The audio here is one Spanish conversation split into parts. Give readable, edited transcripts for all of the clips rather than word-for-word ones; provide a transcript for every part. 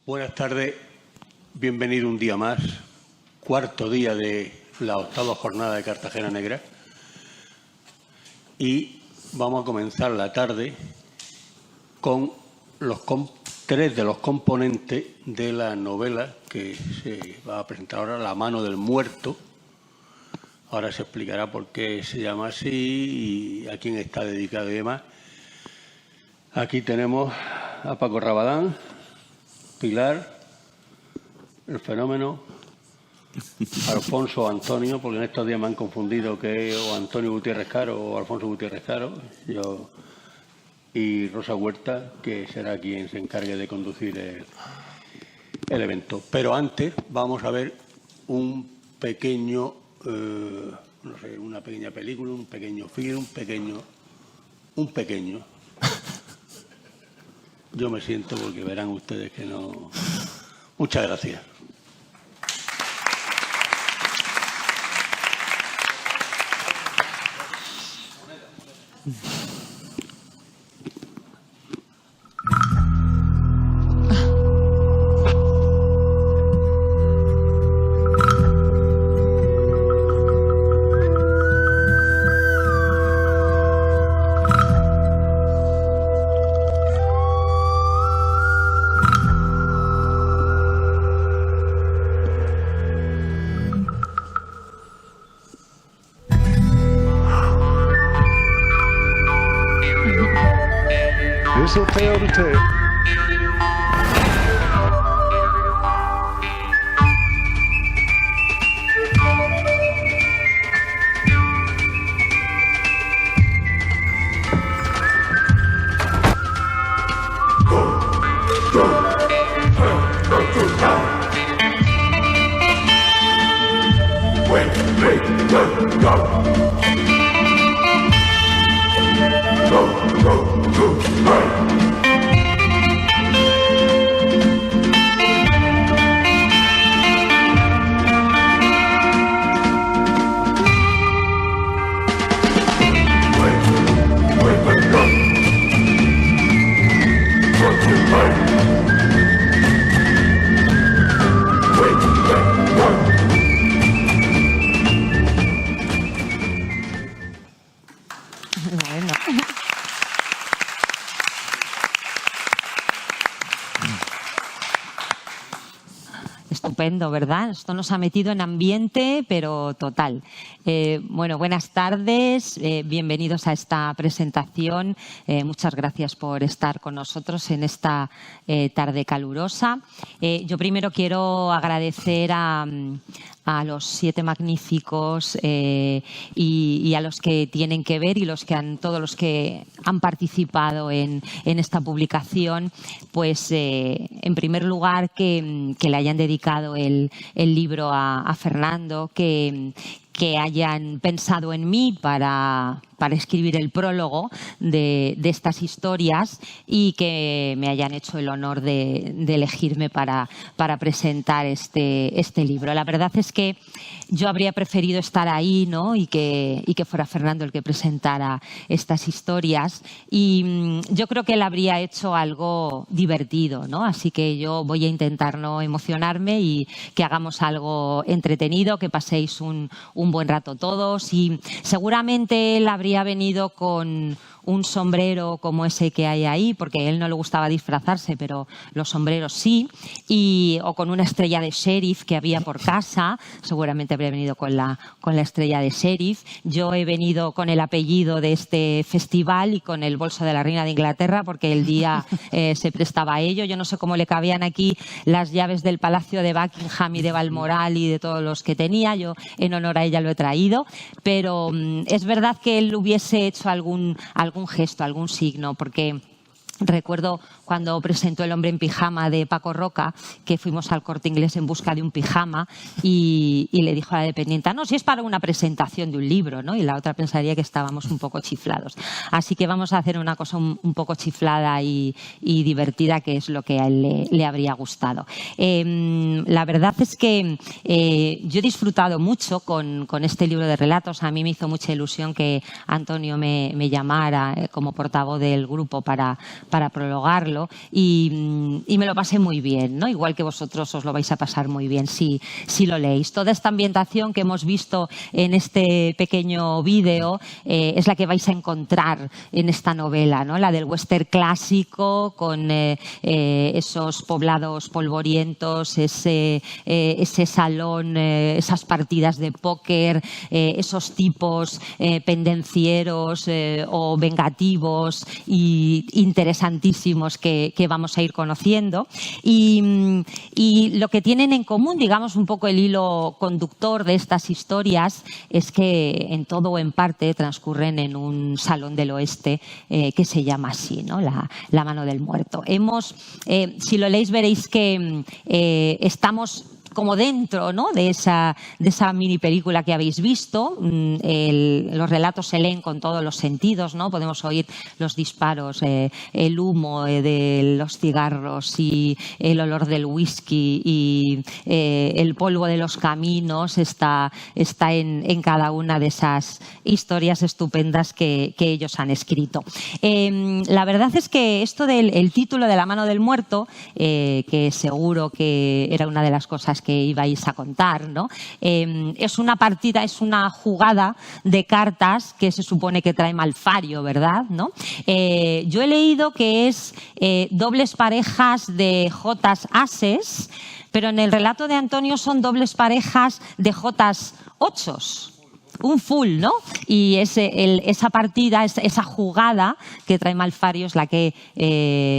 Buenas tardes, bienvenido un día más, cuarto día de la 8ª jornada de Cartagena Negra, y vamos a comenzar la tarde con tres de los componentes de la novela que se va a presentar ahora, La mano del muerto. Ahora se explicará por qué se llama así y a quién está dedicado y demás. Aquí tenemos a Paco Rabadán, Pilar, El Fenómeno, Alfonso Antonio, porque en estos días me han confundido que es o Antonio Gutiérrez Caro o Alfonso Gutiérrez Caro, y Rosa Huerta, que será quien se encargue de conducir el evento. Pero antes vamos a ver un pequeño, una pequeña película, un pequeño film, un pequeño. Yo me siento porque verán ustedes que no. Muchas gracias. This'll fail to take. Estupendo, ¿verdad? Esto nos ha metido en ambiente, pero total. Bueno, buenas tardes, bienvenidos a esta presentación. Muchas gracias por estar con nosotros en esta tarde calurosa. Yo primero quiero agradecer a los 7 magníficos y a los que tienen que ver y todos los que han participado en esta publicación, pues en primer lugar que le hayan dedicado el libro a Fernando, que hayan pensado en mí para escribir el prólogo de estas historias y que me hayan hecho el honor de elegirme para presentar este libro. La verdad es que yo habría preferido estar ahí, ¿no? y que fuera Fernando el que presentara estas historias, y yo creo que él habría hecho algo divertido, ¿no? Así que yo voy a intentar no emocionarme y que hagamos algo entretenido, que paséis un buen rato todos, y seguramente él habría venido con un sombrero como ese que hay ahí, porque a él no le gustaba disfrazarse, pero los sombreros sí, o con una estrella de sheriff que había por casa. Seguramente habría venido con la estrella de sheriff. Yo he venido con el apellido de este festival y con el bolso de la reina de Inglaterra, porque el día se prestaba a ello. Yo no sé cómo le cabían aquí las llaves del Palacio de Buckingham y de Balmoral y de todos los que tenía. Yo en honor a ella lo he traído, pero es verdad que él hubiese hecho algún gesto, algún signo, porque recuerdo cuando presentó El hombre en pijama de Paco Roca, que fuimos al Corte Inglés en busca de un pijama y le dijo a la dependienta, no, si es para una presentación de un libro, ¿no? Y la otra pensaría que estábamos un poco chiflados. Así que vamos a hacer una cosa un poco chiflada y divertida, que es lo que a él le habría gustado. La verdad es que yo he disfrutado mucho con este libro de relatos. A mí me hizo mucha ilusión que Antonio me llamara como portavoz del grupo para para prologarlo y me lo pasé muy bien, ¿no? Igual que vosotros os lo vais a pasar muy bien si lo leéis. Toda esta ambientación que hemos visto en este pequeño vídeo es la que vais a encontrar en esta novela, ¿no? La del western clásico con esos poblados polvorientos, ese salón, esas partidas de póker, esos tipos pendencieros o vengativos y interesantísimos que vamos a ir conociendo. Y lo que tienen en común, digamos, un poco el hilo conductor de estas historias es que en todo o en parte transcurren en un salón del oeste que se llama así, ¿no? La mano del muerto. Si lo leéis veréis que estamos como dentro, ¿no?, de esa mini película que habéis visto. Los relatos se leen con todos los sentidos, ¿no? Podemos oír los disparos, el humo de los cigarros y el olor del whisky y el polvo de los caminos está en cada una de esas historias estupendas que ellos han escrito. La verdad es que esto del título de La mano del muerto, que seguro que era una de las cosas que ibais a contar, ¿no? Es una partida, es una jugada de cartas que se supone que trae Malfario, ¿verdad? ¿No? Yo he leído que es dobles parejas de jotas ases, pero en el relato de Antonio son dobles parejas de jotas ochos. Un full, ¿no? Y esa partida, esa jugada que trae Malfario es la que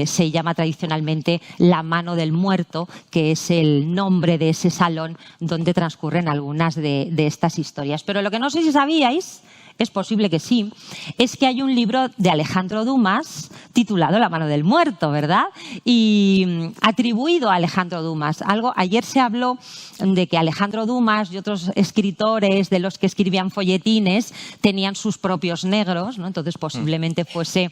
se llama tradicionalmente la mano del muerto, que es el nombre de ese salón donde transcurren algunas de estas historias. Pero lo que no sé si sabíais, es posible que sí, es que hay un libro de Alejandro Dumas titulado La mano del muerto, ¿verdad? Y atribuido a Alejandro Dumas. Ayer se habló de que Alejandro Dumas y otros escritores de los que escribían folletines tenían sus propios negros, ¿no? Entonces posiblemente fuese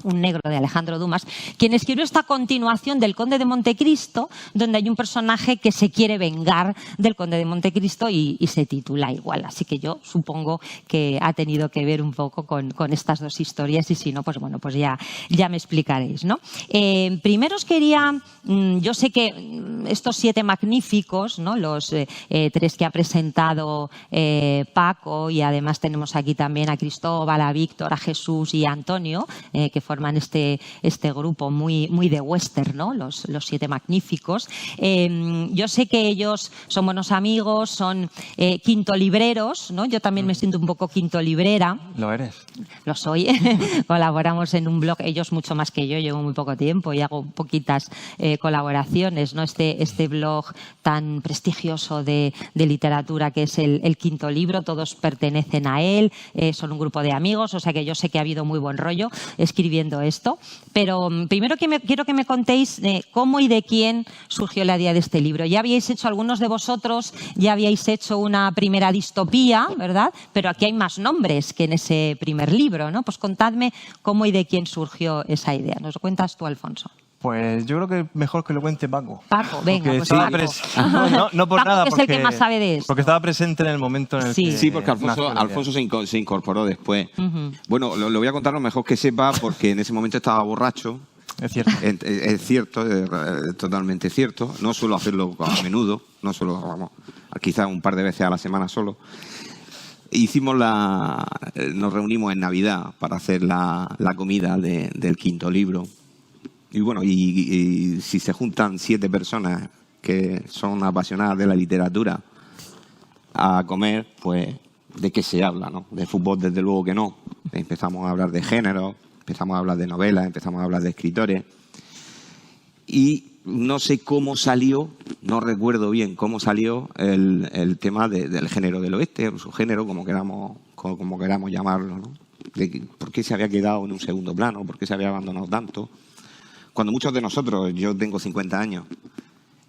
un negro de Alejandro Dumas, quien escribió esta continuación del Conde de Montecristo, donde hay un personaje que se quiere vengar del Conde de Montecristo y se titula igual. Así que yo supongo que ha tenido que ver un poco con estas dos historias y si no, pues bueno, pues ya me explicaréis, ¿no? Primero os quería, yo sé que estos 7 magníficos, ¿no?, los 3 que ha presentado Paco, y además tenemos aquí también a Cristóbal, a Víctor, a Jesús y a Antonio, que forman este grupo muy de western, ¿no? Los 7 magníficos. Yo sé que ellos son buenos amigos, son quintolibreros, ¿no? Yo también me siento un poco quintolibrera. ¿Lo eres? Lo soy. Colaboramos en un blog, ellos mucho más que yo, llevo muy poco tiempo y hago poquitas colaboraciones, ¿no? Este blog tan prestigioso de literatura que es el Quinto Libro, todos pertenecen a él, son un grupo de amigos, o sea que yo sé que ha habido muy buen rollo escribiendo esto. Pero primero quiero que me contéis cómo y de quién surgió la idea de este libro. Ya habíais hecho, algunos de vosotros, ya habíais hecho una primera distopía, ¿verdad? Pero aquí hay más nombres que en ese primer libro, ¿no? Pues contadme cómo y de quién surgió esa idea. ¿Nos lo cuentas tú, Alfonso? Pues yo creo que mejor que lo cuente Paco. Paco, venga, pues Paco. No por Paco, nada, que es el que más sabe de esto. Porque estaba presente en el momento en el que... Sí, porque Alfonso se incorporó después. Bueno, lo voy a contar lo mejor que sepa porque en ese momento estaba borracho. Es cierto. Es cierto, es totalmente cierto. No suelo hacerlo a menudo, no suelo, vamos, quizás un par de veces a la semana solo. Nos reunimos en Navidad para hacer la comida del Quinto Libro. Y bueno, y si se juntan 7 personas que son apasionadas de la literatura a comer, pues ¿de qué se habla, no? De fútbol, desde luego que no. Empezamos a hablar de género, empezamos a hablar de novelas, empezamos a hablar de escritores. Y no sé cómo salió, no recuerdo bien cómo salió el tema del género del oeste, o su género, como queramos llamarlo, ¿no? De por qué se había quedado en un segundo plano, por qué se había abandonado tanto. Cuando muchos de nosotros, yo tengo 50 años,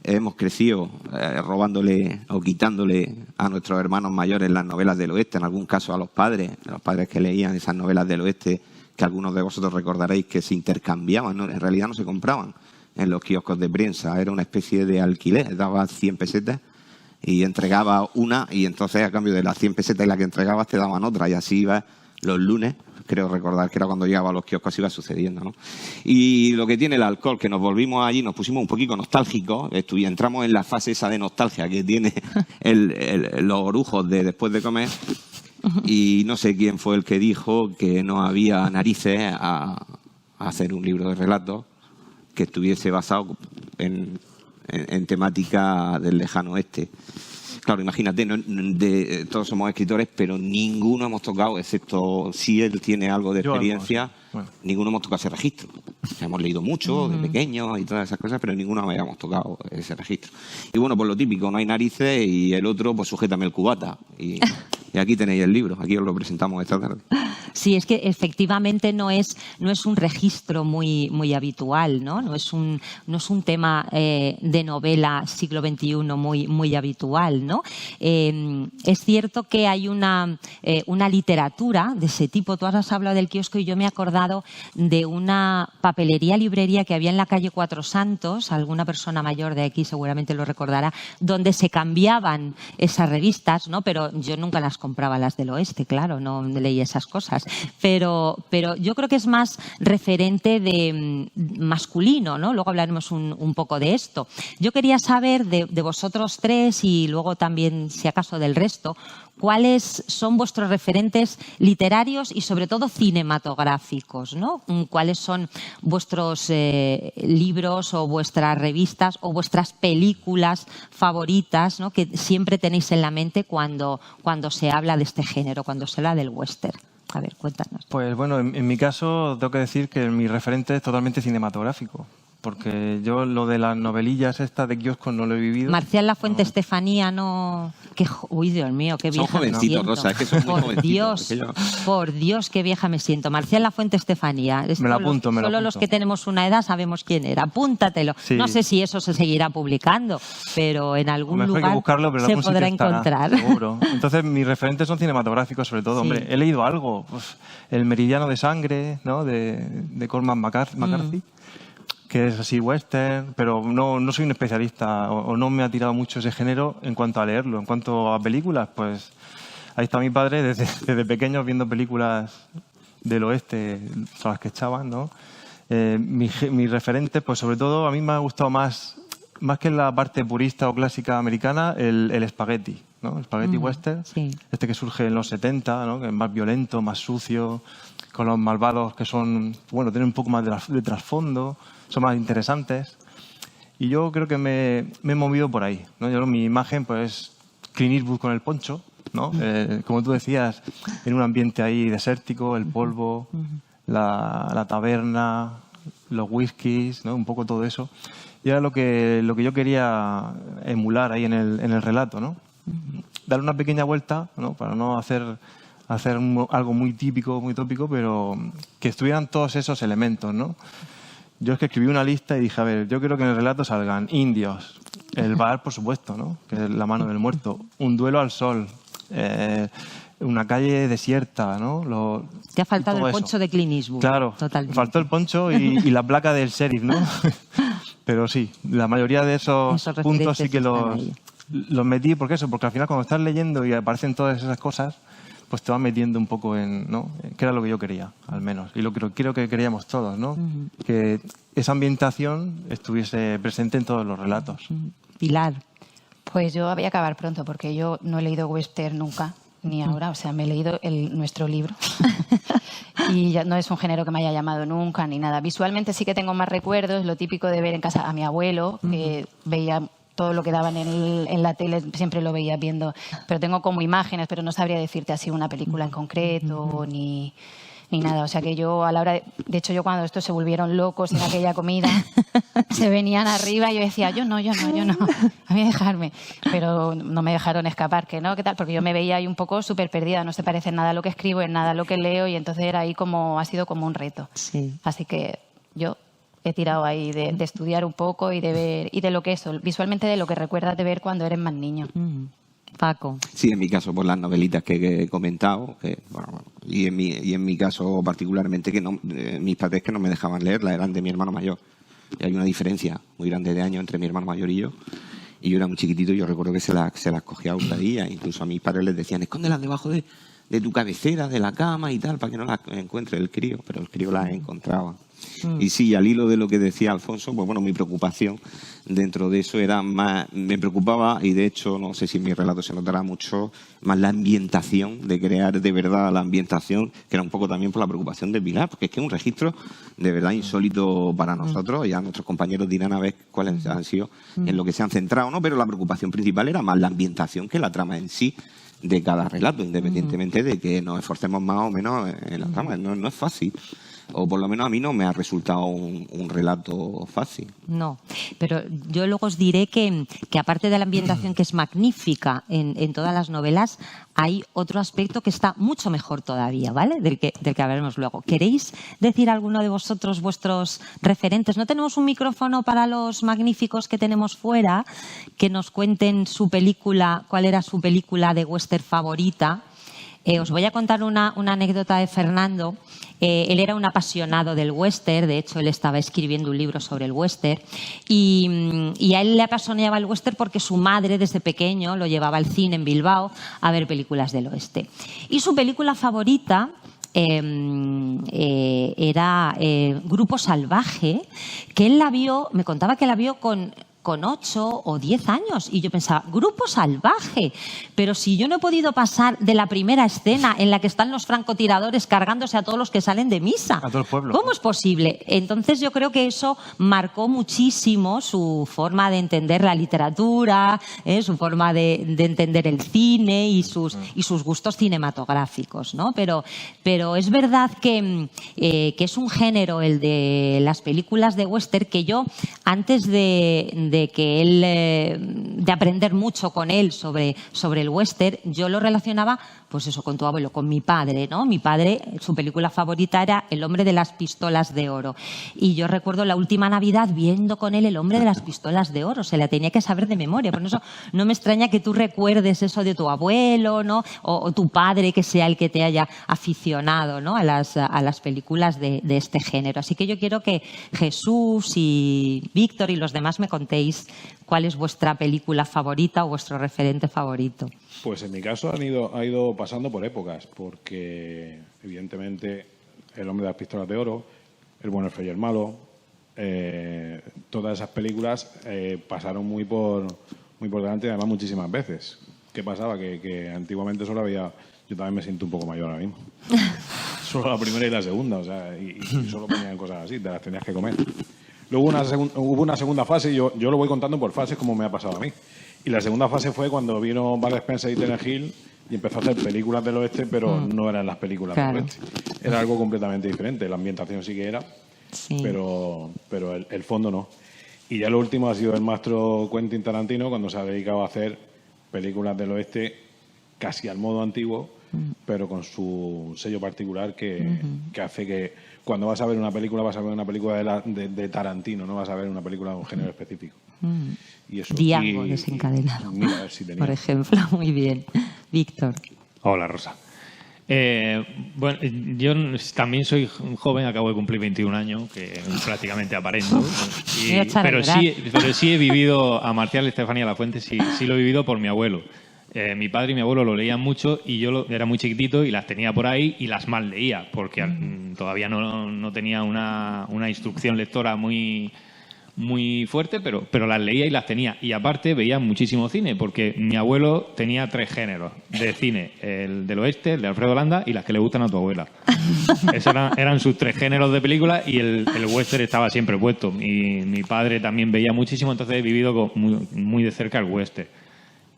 hemos crecido robándole o quitándole a nuestros hermanos mayores las novelas del oeste, en algún caso a los padres que leían esas novelas del oeste, que algunos de vosotros recordaréis que se intercambiaban, ¿no? En realidad no se compraban en los kioscos de prensa, era una especie de alquiler, daba 100 pesetas y entregaba una, y entonces a cambio de las 100 pesetas y la que entregabas te daban otra, y así ibas los lunes creo recordar que era cuando llegaba a los kioscos, iba sucediendo, ¿no? Y lo que tiene el alcohol, que nos volvimos allí, nos pusimos un poquito nostálgicos, entramos en la fase esa de nostalgia que tiene los orujos de después de comer, y no sé quién fue el que dijo que no había narices a hacer un libro de relatos que estuviese basado en temática del lejano oeste. Claro, imagínate, todos somos escritores, pero ninguno hemos tocado, excepto si él tiene algo de experiencia, ninguno hemos tocado ese registro. O sea, hemos leído mucho de pequeños y todas esas cosas, pero ninguno habíamos tocado ese registro. Y bueno, pues lo típico, no hay narices, y el otro, pues sujétame el cubata. Y aquí tenéis el libro, aquí os lo presentamos esta tarde. Sí, es que efectivamente no es un registro muy habitual, ¿no? No es un tema de novela siglo XXI muy habitual, ¿no? Es cierto que hay una literatura de ese tipo. Tú has hablado del kiosco y yo me he acordado de una librería que había en la calle Cuatro Santos, alguna persona mayor de aquí seguramente lo recordará, donde se cambiaban esas revistas, ¿no? Pero yo nunca las compraba, las del oeste, claro, no leí esas cosas. Pero yo creo que es más referente de masculino, ¿no? Luego hablaremos un poco de esto. Yo quería saber de vosotros tres y luego también, si acaso, del resto, ¿cuáles son vuestros referentes literarios y sobre todo cinematográficos, ¿no? ¿Cuáles son vuestros libros o vuestras revistas o vuestras películas favoritas, ¿no? Que siempre tenéis en la mente cuando se habla de este género, cuando se habla del western? A ver, cuéntanos. Pues bueno, en mi caso tengo que decir que mi referente es totalmente cinematográfico. Porque yo lo de las novelillas estas de kiosco no lo he vivido. Marcial Lafuente Estefanía, no... Uy, Dios mío, qué vieja son jovencitos, me siento. Rosa, es que son muy jovencitos. Por Dios, qué vieja me siento. Marcial Lafuente Estefanía. Me lo apunto, Solo los que tenemos una edad sabemos quién era. Apúntatelo. Sí. No sé si eso se seguirá publicando, pero en algún lugar hay que buscarlo, pero se podrá encontrar. Seguro. Entonces, mis referentes son cinematográficos, sobre todo. Sí. Hombre, he leído algo. Pues, El Meridiano de Sangre, ¿no? de Cormac McCarthy. Que es así western, pero no soy un especialista o no me ha tirado mucho ese género en cuanto a leerlo. En cuanto a películas, pues ahí está mi padre desde pequeño viendo películas del oeste, son las que echaban, ¿no? Mis referentes, pues sobre todo a mí me ha gustado más que la parte purista o clásica americana, el spaghetti, ¿no? El spaghetti western, sí. Este que surge en los 70, ¿no? Que es más violento, más sucio, con los malvados que son, bueno, tienen un poco más de trasfondo, son más interesantes. Y yo creo que me he movido por ahí, ¿no? Yo, mi imagen, pues, Clint Eastwood con el poncho, ¿no? Como tú decías, en un ambiente ahí desértico, el polvo, la taberna, los whiskies, ¿no? Un poco todo eso. Y era lo que yo quería emular ahí en el relato, ¿no? Darle una pequeña vuelta, ¿no? Para no hacer algo muy típico, muy tópico, pero que estuvieran todos esos elementos, ¿no? Yo es que escribí una lista y dije, a ver, yo quiero que en el relato salgan indios, el bar, por supuesto, ¿no? Que es la mano del muerto, un duelo al sol, una calle desierta, ¿no? Te ha faltado el poncho de Clint Eastwood. Claro, totalmente. Faltó el poncho y la placa del sheriff, ¿no? Pero sí, la mayoría de esos puntos sí que los metí, porque al final cuando estás leyendo y aparecen todas esas cosas, pues te vas metiendo un poco en, ¿no? Que era lo que yo quería, al menos. Y lo que creo que queríamos todos, ¿no? Que esa ambientación estuviese presente en todos los relatos. Pilar. Pues yo voy a acabar pronto, porque yo no he leído western nunca, ni ahora. O sea, me he leído nuestro libro. Y ya no es un género que me haya llamado nunca, ni nada. Visualmente sí que tengo más recuerdos, lo típico de ver en casa a mi abuelo, que veía todo lo que daban en la tele, siempre lo veía viendo, pero tengo como imágenes, pero no sabría decirte así una película en concreto ni nada. O sea que yo a la hora de hecho yo cuando estos se volvieron locos en aquella comida, se venían arriba y yo decía, yo no, a mí dejarme. Pero no me dejaron escapar, que no, ¿qué tal? Porque yo me veía ahí un poco súper perdida, no se parece en nada a lo que escribo, en nada a lo que leo, y entonces era ahí ha sido como un reto. Sí. Así que yo he tirado ahí de estudiar un poco y de ver, y de lo que es, visualmente de lo que recuerdas de ver cuando eres más niño. Paco. Sí, en mi caso, por las novelitas que he comentado, y en mi caso particularmente, que mis padres que no me dejaban leerlas, eran de mi hermano mayor. Y hay una diferencia muy grande de años entre mi hermano mayor y yo. Y yo era muy chiquitito y yo recuerdo que se las cogía a hurtadillas. Incluso a mis padres les decían, escóndelas debajo de de tu cabecera, de la cama y tal, para que no las encuentre el crío, pero el crío las encontraba. Y sí, al hilo de lo que decía Alfonso, pues bueno, mi preocupación dentro de eso era más, me preocupaba, y de hecho, no sé si en mi relato se notará mucho, más la ambientación, de crear de verdad la ambientación, que era un poco también por la preocupación de Pilar, porque es que es un registro de verdad insólito para nosotros, ya nuestros compañeros dirán a ver cuáles han sido en lo que se han centrado, ¿no? Pero la preocupación principal era más la ambientación que la trama en sí de cada relato, independientemente de que nos esforcemos más o menos en la trama. No es fácil. O por lo menos a mí no me ha resultado un relato fácil. No, pero yo luego os diré que aparte de la ambientación, que es magnífica en todas las novelas, hay otro aspecto que está mucho mejor todavía, ¿vale? Del que hablaremos luego. ¿Queréis decir alguno de vosotros vuestros referentes? No tenemos un micrófono para los magníficos que tenemos fuera, que nos cuenten su película, cuál era su película de western favorita. Os voy a contar una anécdota de Fernando. Él era un apasionado del western, de hecho él estaba escribiendo un libro sobre el western y a él le apasionaba el western porque su madre desde pequeño lo llevaba al cine en Bilbao a ver películas del oeste. Y su película favorita era Grupo Salvaje, que él la vio, me contaba que la vio con 8 o 10 años y yo pensaba, Grupo Salvaje, pero si yo no he podido pasar de la primera escena en la que están los francotiradores cargándose a todos los que salen de misa. A todo el pueblo. ¿Cómo es posible? Entonces yo creo que eso marcó muchísimo su forma de entender la literatura, su forma de entender el cine y sus gustos cinematográficos, ¿no? Pero es verdad que es un género, el de las películas de western, que yo antes de aprender mucho con él sobre el western, yo lo relacionaba, pues eso, con tu abuelo, con mi padre, ¿no? Mi padre, su película favorita era El hombre de las pistolas de oro. Y yo recuerdo la última Navidad viendo con él El hombre de las pistolas de oro. Se la tenía que saber de memoria. Por eso no me extraña que tú recuerdes eso de tu abuelo, ¿no? O tu padre, que sea el que te haya aficionado, ¿no? a las películas de este género. Así que yo quiero que Jesús y Víctor y los demás me contéis cuál es vuestra película favorita o vuestro referente favorito. Pues en mi caso ha ido pasando por épocas, porque evidentemente El hombre de las pistolas de oro, El bueno, el feo y el malo, todas esas películas pasaron muy por delante, además muchísimas veces. ¿Qué pasaba? Que antiguamente solo había... Yo también me siento un poco mayor ahora mismo. Solo la primera y la segunda, o sea, y solo ponían cosas así, te las tenías que comer. Luego hubo una segunda fase, yo lo voy contando por fases como me ha pasado a mí. Y la segunda fase fue cuando vino Bud Spencer y Terence Hill y empezó a hacer películas del oeste, pero no eran las películas del oeste. Era algo completamente diferente. La ambientación sí que era, sí, pero el fondo no. Y ya lo último ha sido el maestro Quentin Tarantino, cuando se ha dedicado a hacer películas del oeste casi al modo antiguo, pero con su sello particular que hace que cuando vas a ver una película, vas a ver una película de Tarantino, no vas a ver una película de un género específico. Y eso, Django desencadenado, mira, a ver si tenía, por ejemplo. Muy bien. Víctor. Hola, Rosa. Bueno, yo también soy joven, acabo de cumplir 21 años, que prácticamente aparento. Pero sí he vivido a Marcial Estefanía Lafuente, sí lo he vivido por mi abuelo. Mi padre y mi abuelo lo leían mucho y yo era muy chiquitito y las tenía por ahí y las mal leía porque todavía no tenía una instrucción lectora muy fuerte, pero las leía y las tenía. Y aparte veía muchísimo cine porque mi abuelo tenía 3 géneros de cine: el del oeste, el de Alfredo Landa y las que le gustan a tu abuela. Esos eran sus 3 géneros de películas y el western estaba siempre puesto. Mi padre también veía muchísimo, entonces he vivido muy de cerca el western.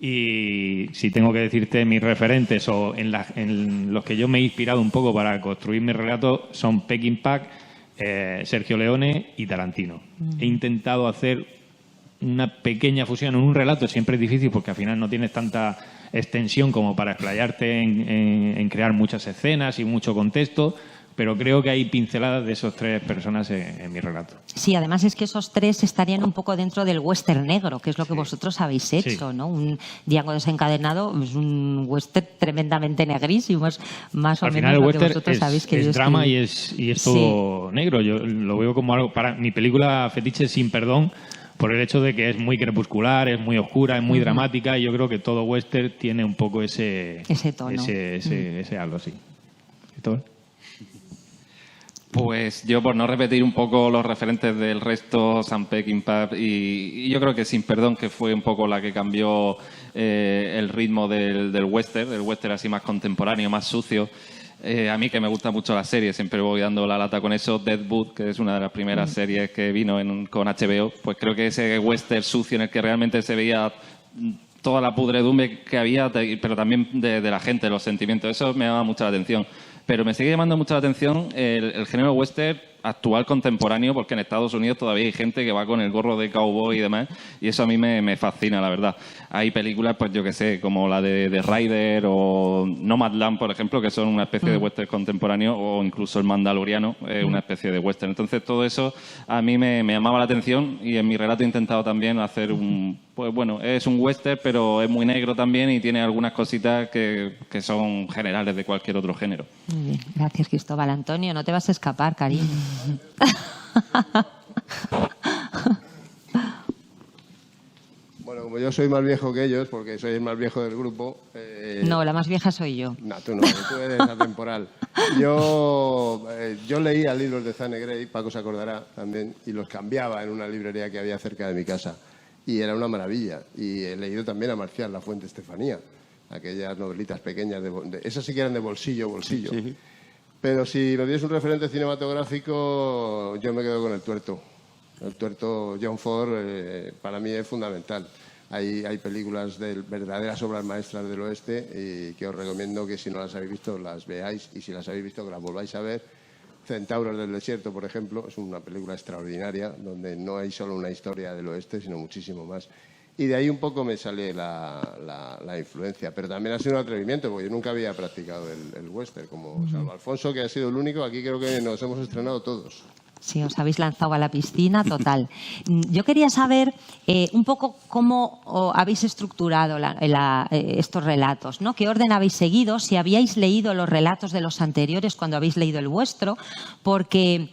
Y si tengo que decirte mis referentes o en los que yo me he inspirado un poco para construir mi relato son Peckinpah, Sergio Leone y Tarantino. He intentado hacer una pequeña fusión en un relato, siempre es difícil porque al final no tienes tanta extensión como para explayarte en crear muchas escenas y mucho contexto, pero creo que hay pinceladas de esos 3 personas en mi relato. Sí, además es que esos 3 estarían un poco dentro del western negro, que es lo que vosotros habéis hecho, ¿no? Un Django desencadenado es un western tremendamente negrísimo, es más o al menos final, lo que vosotros sabéis que es drama y es todo negro. Yo lo veo como algo... Para mi película fetiche, Sin Perdón, por el hecho de que es muy crepuscular, es muy oscura, es muy dramática, y yo creo que todo western tiene un poco ese tono. Ese algo así. ¿Víctor? Pues yo, por no repetir un poco los referentes del resto, Sam Peckinpah, y yo creo que Sin Perdón, que fue un poco la que cambió el ritmo del western, el western así más contemporáneo, más sucio. A mí, que me gusta mucho la serie, siempre voy dando la lata con eso. Deadwood, que es una de las primeras series que vino con HBO, pues creo que ese western sucio en el que realmente se veía toda la pudredumbre que había, pero también de la gente, los sentimientos, eso me llama mucho la atención. Pero me sigue llamando mucho la atención el género western actual, contemporáneo, porque en Estados Unidos todavía hay gente que va con el gorro de cowboy y demás, y eso a mí me fascina, la verdad. Hay películas, pues yo que sé, como la de Rider o Nomadland, por ejemplo, que son una especie de western contemporáneo, o incluso El Mandaloriano, una especie de western. Entonces todo eso a mí me llamaba la atención, y en mi relato he intentado también hacer pues bueno, es un western, pero es muy negro también y tiene algunas cositas que son generales de cualquier otro género. Muy bien. Gracias, Cristóbal. Antonio, no te vas a escapar, cariño. Bueno, como yo soy más viejo que ellos, porque soy el más viejo del grupo... No, la más vieja soy yo. No, tú no, tú eres atemporal. Yo leía libros de Zane Grey, Paco se acordará también, y los cambiaba en una librería que había cerca de mi casa. Y era una maravilla. Y he leído también a Marcial La Fuente Estefanía, aquellas novelitas pequeñas, esas sí que eran de bolsillo. Sí. Pero si me pides un referente cinematográfico, yo me quedo con El Tuerto. El Tuerto, John Ford, para mí es fundamental. Hay películas de verdaderas obras maestras del oeste, y que os recomiendo que si no las habéis visto las veáis, y si las habéis visto que las volváis a ver. Centauros del Desierto, por ejemplo, es una película extraordinaria donde no hay solo una historia del oeste, sino muchísimo más. Y de ahí un poco me sale la influencia. Pero también ha sido un atrevimiento, porque yo nunca había practicado el western, como salvo Alfonso, que ha sido el único. Aquí creo que nos hemos estrenado todos. Sí, os habéis lanzado a la piscina, total. Yo quería saber un poco cómo habéis estructurado estos relatos, ¿no? ¿Qué orden habéis seguido? Si habíais leído los relatos de los anteriores cuando habéis leído el vuestro, porque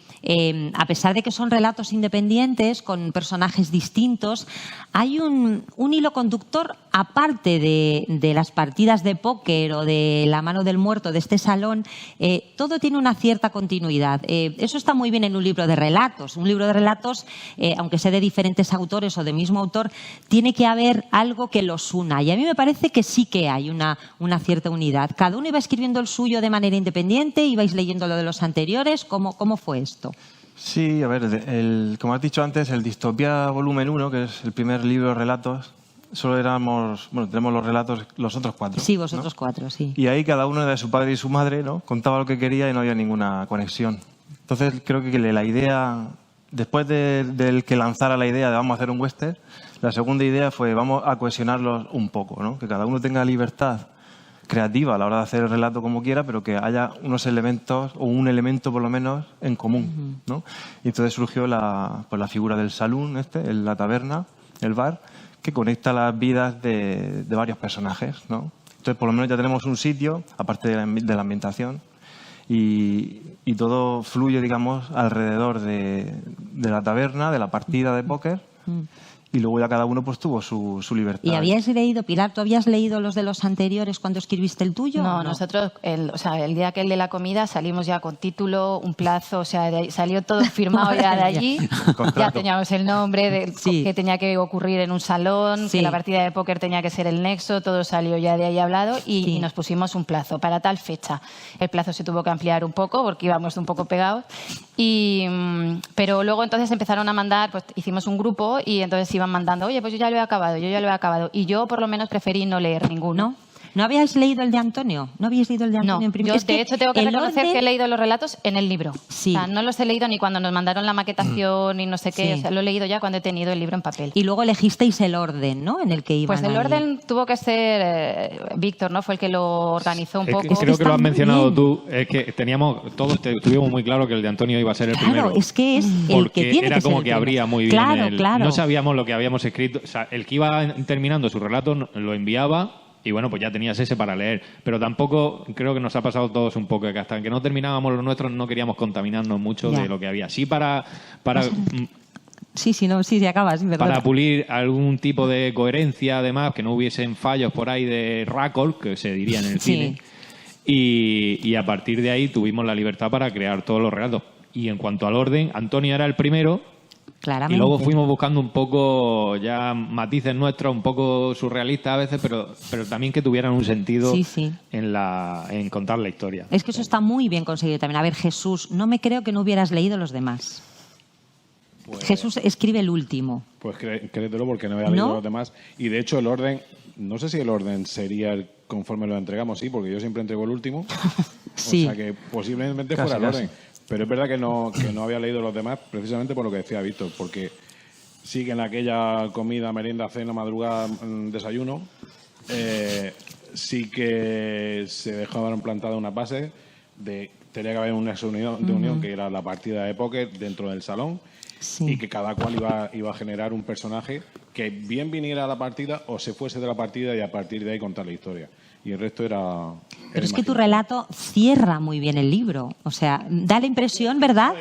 a pesar de que son relatos independientes, con personajes distintos, hay un hilo conductor aparte de las partidas de póker o de La mano del muerto de este salón. Todo tiene una cierta continuidad. Eso está muy bien en un libro de relatos. Un libro de relatos, aunque sea de diferentes autores o del mismo autor, tiene que haber algo que los una. Y a mí me parece que sí que hay una cierta unidad. Cada uno iba escribiendo el suyo de manera independiente, ibais leyendo lo de los anteriores. ¿Cómo fue esto? Sí, a ver, como has dicho antes, el Distopía volumen 1, que es el primer libro de relatos, solo tenemos los relatos, los otros 4. Sí, vosotros, ¿no? 4, sí. Y ahí cada uno de su padre y su madre, ¿no? Contaba lo que quería y no había ninguna conexión. Entonces creo que la idea, después del que lanzara la idea de vamos a hacer un western, la segunda idea fue vamos a cohesionarlos un poco, ¿no? Que cada uno tenga libertad creativa a la hora de hacer el relato como quiera, pero que haya unos elementos, o un elemento por lo menos, en común, ¿no? Y entonces surgió la figura del saloon, la taberna, el bar, que conecta las vidas de varios personajes, ¿no? Entonces por lo menos ya tenemos un sitio, aparte de la ambientación, y todo fluye, digamos, alrededor de la taberna, de la partida de póker. Y luego ya cada uno pues tuvo su libertad. ¿Y habías leído, Pilar, tú habías leído los de los anteriores cuando escribiste el tuyo? No, nosotros, el día que el de la comida salimos ya con título, un plazo, o sea, salió todo firmado ya de allí. Ya teníamos el nombre que tenía que ocurrir en un salón, que la partida de póker tenía que ser el nexo, todo salió ya de ahí hablado y nos pusimos un plazo para tal fecha. El plazo se tuvo que ampliar un poco porque íbamos un poco pegados. Pero luego entonces empezaron a mandar, pues hicimos un grupo y entonces iban mandando, oye, pues yo ya lo he acabado. Y yo por lo menos preferí no leer ninguno. ¿No habíais leído el de Antonio? ¿No habéis leído el de Antonio en primer lugar? Yo, de hecho, tengo que reconocer que he leído los relatos en el libro. Sí. O sea, no los he leído ni cuando nos mandaron la maquetación y no sé qué. O sea, lo he leído ya cuando he tenido el libro en papel. Y luego elegisteis el orden, ¿no? En el que iban. Pues el orden tuvo que ser Víctor, ¿no? Fue el que lo organizó un poco. Creo que lo has mencionado tú. Es que todos tuvimos muy claro que el de Antonio iba a ser el primero. Claro, es que es el que tiene que ser. Era como que abría muy bien. Claro. No sabíamos lo que habíamos escrito. O sea, el que iba terminando su relato lo enviaba. Y bueno, pues ya tenías ese para leer. Pero tampoco, creo que nos ha pasado a todos un poco, que hasta que no terminábamos los nuestros no queríamos contaminarnos mucho de lo que había. Sí, para Sí, acabas, ¿verdad? Para pulir algún tipo de coherencia, además, que no hubiesen fallos por ahí de récord, que se diría en el cine. Y a partir de ahí tuvimos la libertad para crear todos los relatos. Y en cuanto al orden, Antonio era el primero. Claramente. Y luego fuimos buscando un poco ya matices nuestros, un poco surrealistas a veces, pero también que tuvieran un sentido en contar la historia. Es que eso está muy bien conseguido también. A ver, Jesús, no me creo que no hubieras leído los demás. Pues, Jesús escribe el último. Pues créetelo porque no había leído los demás. Y de hecho el orden, no sé si el orden sería el conforme lo entregamos, sí, porque yo siempre entrego el último. Sí. O sea que posiblemente fuera el orden. Pero es verdad que no había leído los demás precisamente por lo que decía Víctor, porque sí que en aquella comida, merienda, cena, madrugada, desayuno, sí que se dejaban plantadas unas bases de tenía que haber una unión, de unión que era la partida de póker dentro del salón y que cada cual iba a generar un personaje que bien viniera a la partida o se fuese de la partida y a partir de ahí contar la historia. Y el resto era... Pero es que tu relato cierra muy bien el libro. O sea, da la impresión, ¿verdad?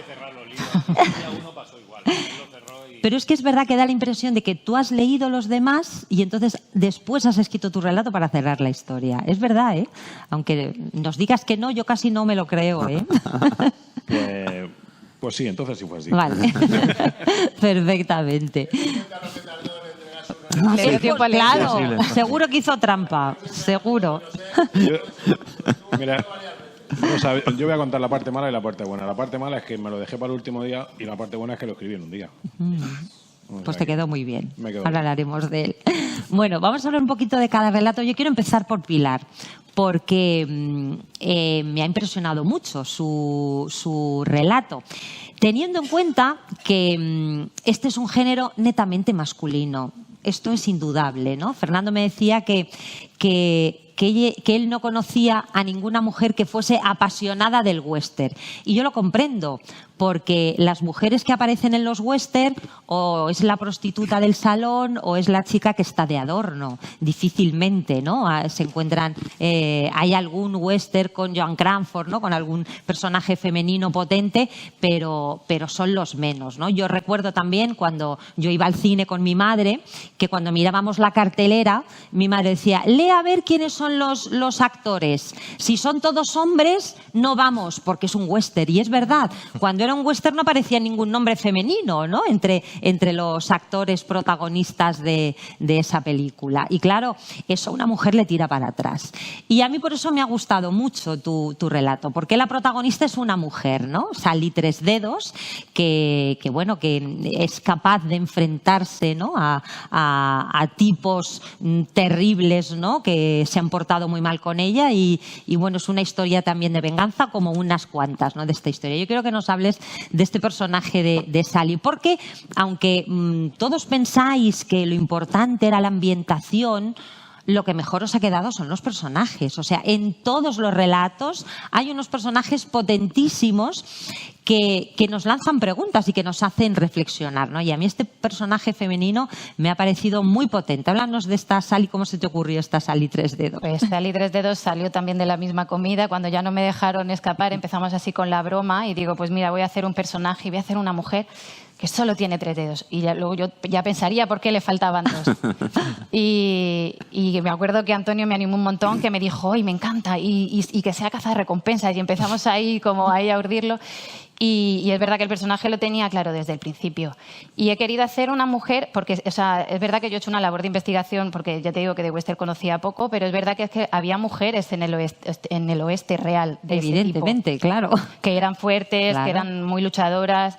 Pero es que es verdad que da la impresión de que tú has leído los demás y entonces después has escrito tu relato para cerrar la historia. Es verdad, ¿eh? Aunque nos digas que no, yo casi no me lo creo, ¿eh? Pues sí, entonces sí fue así. Vale. Perfectamente. Claro, seguro que hizo trampa, seguro. Mira, yo voy a contar la parte mala y la parte buena. La parte mala es que me lo dejé para el último día y la parte buena es que lo escribí en un día. Pues te quedó muy bien. Ahora hablaremos de él. Bueno, vamos a hablar un poquito de cada relato. Yo quiero empezar por Pilar, porque me ha impresionado mucho su relato. Teniendo en cuenta que este es un género netamente masculino. Esto es indudable, ¿no? Fernando me decía que él no conocía a ninguna mujer que fuese apasionada del western. Y yo lo comprendo, porque las mujeres que aparecen en los western o es la prostituta del salón o es la chica que está de adorno. Difícilmente, ¿no? Se encuentran, hay algún western con Joan Crawford, ¿no? Con algún personaje femenino potente, pero son los menos, ¿no? Yo recuerdo también cuando yo iba al cine con mi madre, que cuando mirábamos la cartelera, mi madre decía, lee a ver quiénes son los actores. Si son todos hombres, no vamos, porque es un western. Y es verdad, cuando era un western no aparecía ningún nombre femenino, ¿no? Entre los actores protagonistas de esa película. Y claro, eso a una mujer le tira para atrás. Y a mí por eso me ha gustado mucho tu relato, porque la protagonista es una mujer, ¿no? Sally Tres Dedos, que es capaz de enfrentarse, ¿no? a tipos terribles, ¿no? Que se han portado muy mal con ella y bueno, es una historia también de venganza como unas cuantas, ¿no? De esta historia. Yo quiero que nos hables de este personaje de Sally, porque aunque todos pensáis que lo importante era la ambientación, lo que mejor os ha quedado son los personajes. O sea, en todos los relatos hay unos personajes potentísimos que nos lanzan preguntas y que nos hacen reflexionar, ¿no? Y a mí este personaje femenino me ha parecido muy potente. Háblanos de esta Sally, ¿cómo se te ocurrió esta Sally Tres Dedos? Pues Sally Tres Dedos salió también de la misma comida. Cuando ya no me dejaron escapar, empezamos así con la broma y digo, pues mira, voy a hacer un personaje y voy a hacer una mujer que solo tiene 3 dedos. Y luego yo ya pensaría por qué le faltaban 2. Y me acuerdo que Antonio me animó un montón, que me dijo, ¡ay, me encanta! Y que sea caza de recompensas. Y empezamos ahí como ahí a urdirlo. Y es verdad que el personaje lo tenía claro desde el principio. Y he querido hacer una mujer, porque o sea, es verdad que yo he hecho una labor de investigación, porque ya te digo que de western conocía poco, pero es verdad que, había mujeres en el oeste real. De evidentemente, ese tipo, claro. Que eran fuertes, claro. Que eran muy luchadoras.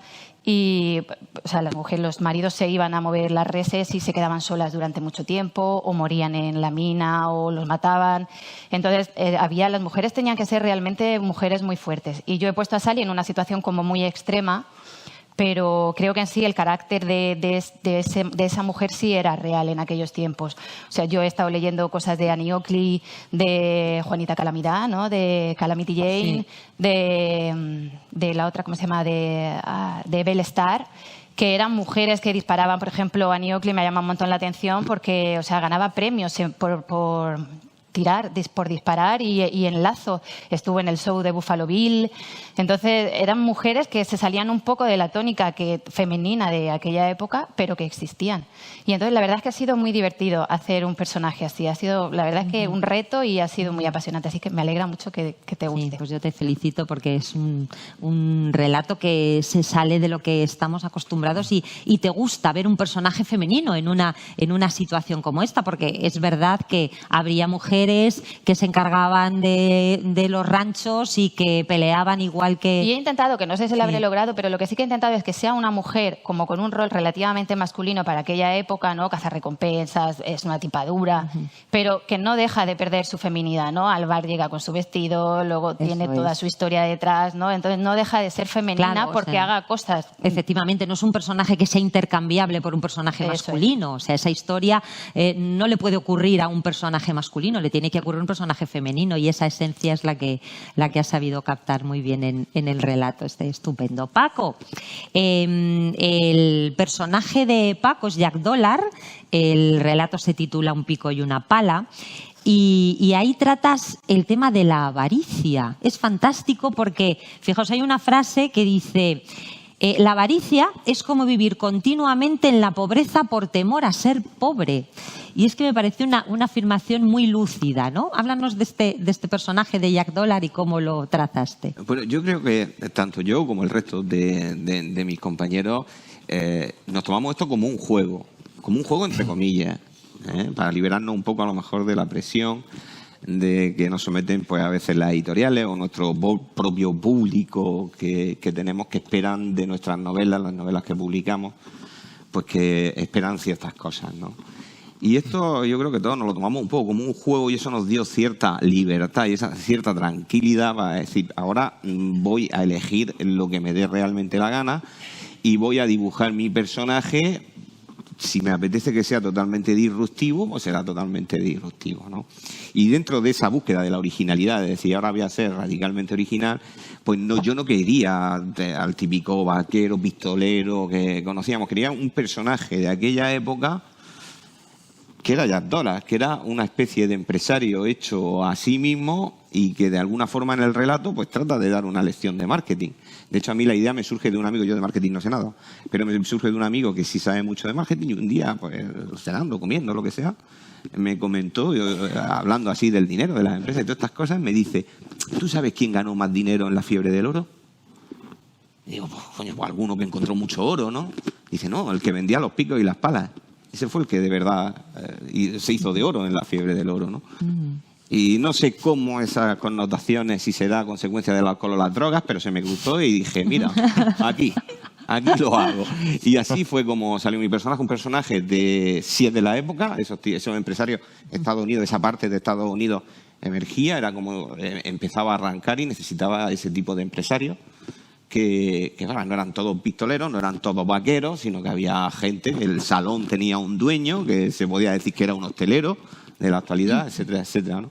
Y o sea, las mujeres, los maridos se iban a mover las reses y se quedaban solas durante mucho tiempo, o morían en la mina, o los mataban. Entonces, las mujeres tenían que ser realmente mujeres muy fuertes. Y yo he puesto a Sally en una situación como muy extrema, pero creo que en sí el carácter de esa mujer sí era real en aquellos tiempos. O sea, yo he estado leyendo cosas de Annie Oakley, de Juanita Calamidad, ¿no? De Calamity Jane, sí. de la otra, ¿cómo se llama? De Belle Starr, que eran mujeres que disparaban. Por ejemplo, Annie Oakley me llama un montón la atención porque, o sea, ganaba premios por tirar, por disparar y en lazo. Estuvo en el show de Buffalo Bill. Entonces, eran mujeres que se salían un poco de la tónica femenina de aquella época, pero que existían. Y entonces, la verdad es que ha sido muy divertido hacer un personaje así. Ha sido, la verdad es que un reto y ha sido muy apasionante. Así que me alegra mucho que te guste. Sí, pues yo te felicito porque es un relato que se sale de lo que estamos acostumbrados y te gusta ver un personaje femenino en una situación como esta, porque es verdad que habría mujeres que se encargaban de los ranchos y que peleaban igual que... Y he intentado, que no sé si lo habré logrado, pero lo que sí que he intentado es que sea una mujer como con un rol relativamente masculino para aquella época, ¿no? Cazarrecompensas, es una tipadura, pero que no deja de perder su feminidad, ¿no? Al bar llega con su vestido, luego tiene toda su historia detrás, ¿no? Entonces no deja de ser femenina porque haga cosas. Efectivamente, no es un personaje que sea intercambiable por un personaje masculino. O sea, esa historia no le puede ocurrir a un personaje masculino, le tiene que ocurrir a un personaje femenino y esa esencia es la que has sabido captar muy bien en el relato. Estupendo. Paco, el personaje de Paco es Jack Dollar, el relato se titula Un pico y una pala. Y ahí tratas el tema de la avaricia. Es fantástico porque, fijaos, hay una frase que dice: la avaricia es como vivir continuamente en la pobreza por temor a ser pobre. Y es que me pareció una afirmación muy lúcida, ¿no? Háblanos de este personaje de Jack Dollar y cómo lo trataste. Bueno, yo creo que tanto yo como el resto de mis compañeros nos tomamos esto como un juego entre comillas, para liberarnos un poco a lo mejor de la presión de que nos someten pues a veces las editoriales o nuestro propio público que tenemos, que esperan de nuestras novelas, las novelas que publicamos, pues que esperan ciertas cosas, ¿no? Y esto yo creo que todos nos lo tomamos un poco como un juego y eso nos dio cierta libertad y esa cierta tranquilidad para decir, ahora voy a elegir lo que me dé realmente la gana y voy a dibujar mi personaje. Si me apetece que sea totalmente disruptivo, pues será totalmente disruptivo, ¿no? Y dentro de esa búsqueda de la originalidad, de decir, ahora voy a ser radicalmente original, pues no, yo no quería al típico vaquero, pistolero que conocíamos. Quería un personaje de aquella época que era Jack Dollar, que era una especie de empresario hecho a sí mismo y que de alguna forma en el relato pues trata de dar una lección de marketing. De hecho, a mí la idea me surge de un amigo, yo de marketing no sé nada, pero me surge de un amigo que sí sabe mucho de marketing y un día, pues cenando, comiendo, lo que sea, me comentó, hablando así del dinero, de las empresas y todas estas cosas, me dice, ¿tú sabes quién ganó más dinero en la fiebre del oro? Y digo, pues coño, pues alguno que encontró mucho oro, ¿no? Dice, no, el que vendía los picos y las palas. Ese fue el que de verdad se hizo de oro en la fiebre del oro, ¿no? Y no sé cómo esas connotaciones, si se da a consecuencia del alcohol o las drogas, pero se me cruzó y dije, mira, aquí lo hago. Y así fue como salió mi personaje, un personaje si es de la época, esos empresarios de Estados Unidos, esa parte de Estados Unidos emergía, era como empezaba a arrancar y necesitaba ese tipo de empresarios. Que bueno, no eran todos pistoleros, no eran todos vaqueros, sino que había gente, el salón tenía un dueño, que se podía decir que era un hostelero de la actualidad, etcétera, etcétera, ¿no?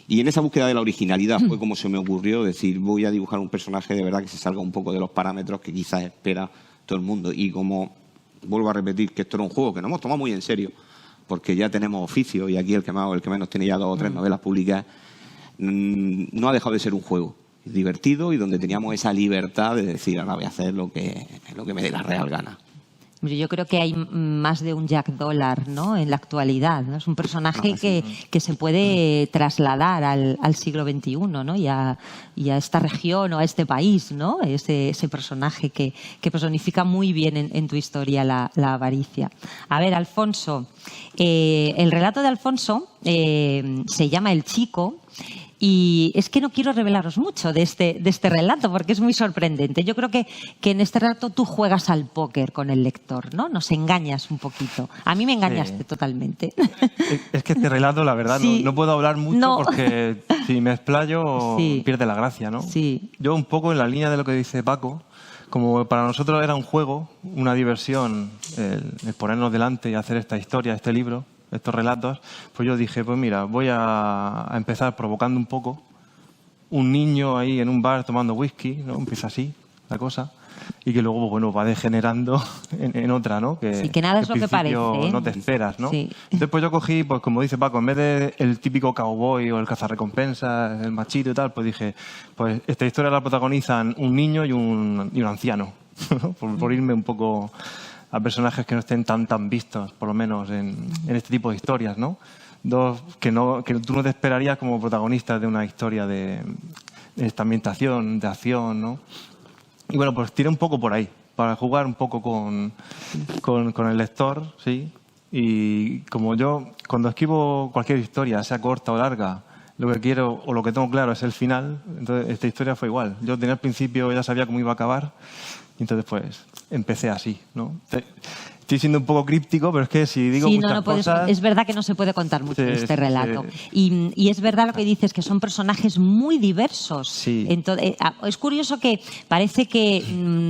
Y en esa búsqueda de la originalidad fue como se me ocurrió decir, voy a dibujar un personaje de verdad que se salga un poco de los parámetros que quizás espera todo el mundo. Y como vuelvo a repetir que esto era un juego que nos hemos tomado muy en serio, porque ya tenemos oficio y aquí el que menos tiene ya 2 o 3 novelas publicadas, no ha dejado de ser un juego divertido y donde teníamos esa libertad de decir, ahora voy a hacer lo que me dé la real gana. Yo creo que hay más de un Jack Dollar, ¿no?, en la actualidad, ¿no? Es un personaje que se puede trasladar al siglo XXI, ¿no? y a esta región o a este país, ¿no? Ese personaje que personifica muy bien en tu historia la avaricia. A ver, Alfonso, el relato de Alfonso se llama El Chico. Y es que no quiero revelaros mucho de este relato porque es muy sorprendente. Yo creo que en este relato tú juegas al póker con el lector, ¿no? Nos engañas un poquito. A mí me engañaste totalmente. Es que este relato, la verdad, no puedo hablar mucho porque si me explayo pierde la gracia, ¿no? Sí. Yo un poco en la línea de lo que dice Paco, como para nosotros era un juego, una diversión, el ponernos delante y hacer esta historia, este libro, estos relatos, pues yo dije, pues mira, voy a empezar provocando un poco. Un niño ahí en un bar tomando whisky, ¿no? Empieza así, la cosa, y que luego, pues, bueno, va degenerando en otra, ¿no? Sí, que nada es lo que parece, ¿eh? No te esperas, ¿no? Sí. Entonces, pues yo cogí, pues como dice Paco, en vez de el típico cowboy o el cazarrecompensas, el machito y tal, pues dije, pues esta historia la protagonizan un niño y un anciano, ¿no? por irme un poco a personajes que no estén tan vistos, por lo menos en este tipo de historias, ¿no? Dos que tú no te esperarías como protagonistas de una historia de esta ambientación, de acción, ¿no? Y bueno, pues tiré un poco por ahí, para jugar un poco con el lector, ¿sí? Y como yo, cuando escribo cualquier historia, sea corta o larga, lo que quiero o lo que tengo claro es el final, entonces esta historia fue igual. Yo tenía al principio, ya sabía cómo iba a acabar, y entonces pues empecé así, ¿no? Estoy siendo un poco críptico, pero es que si digo muchas cosas... Es verdad que no se puede contar mucho de este relato. Sí. Y es verdad lo que dices, que son personajes muy diversos. Sí. Es curioso que parece que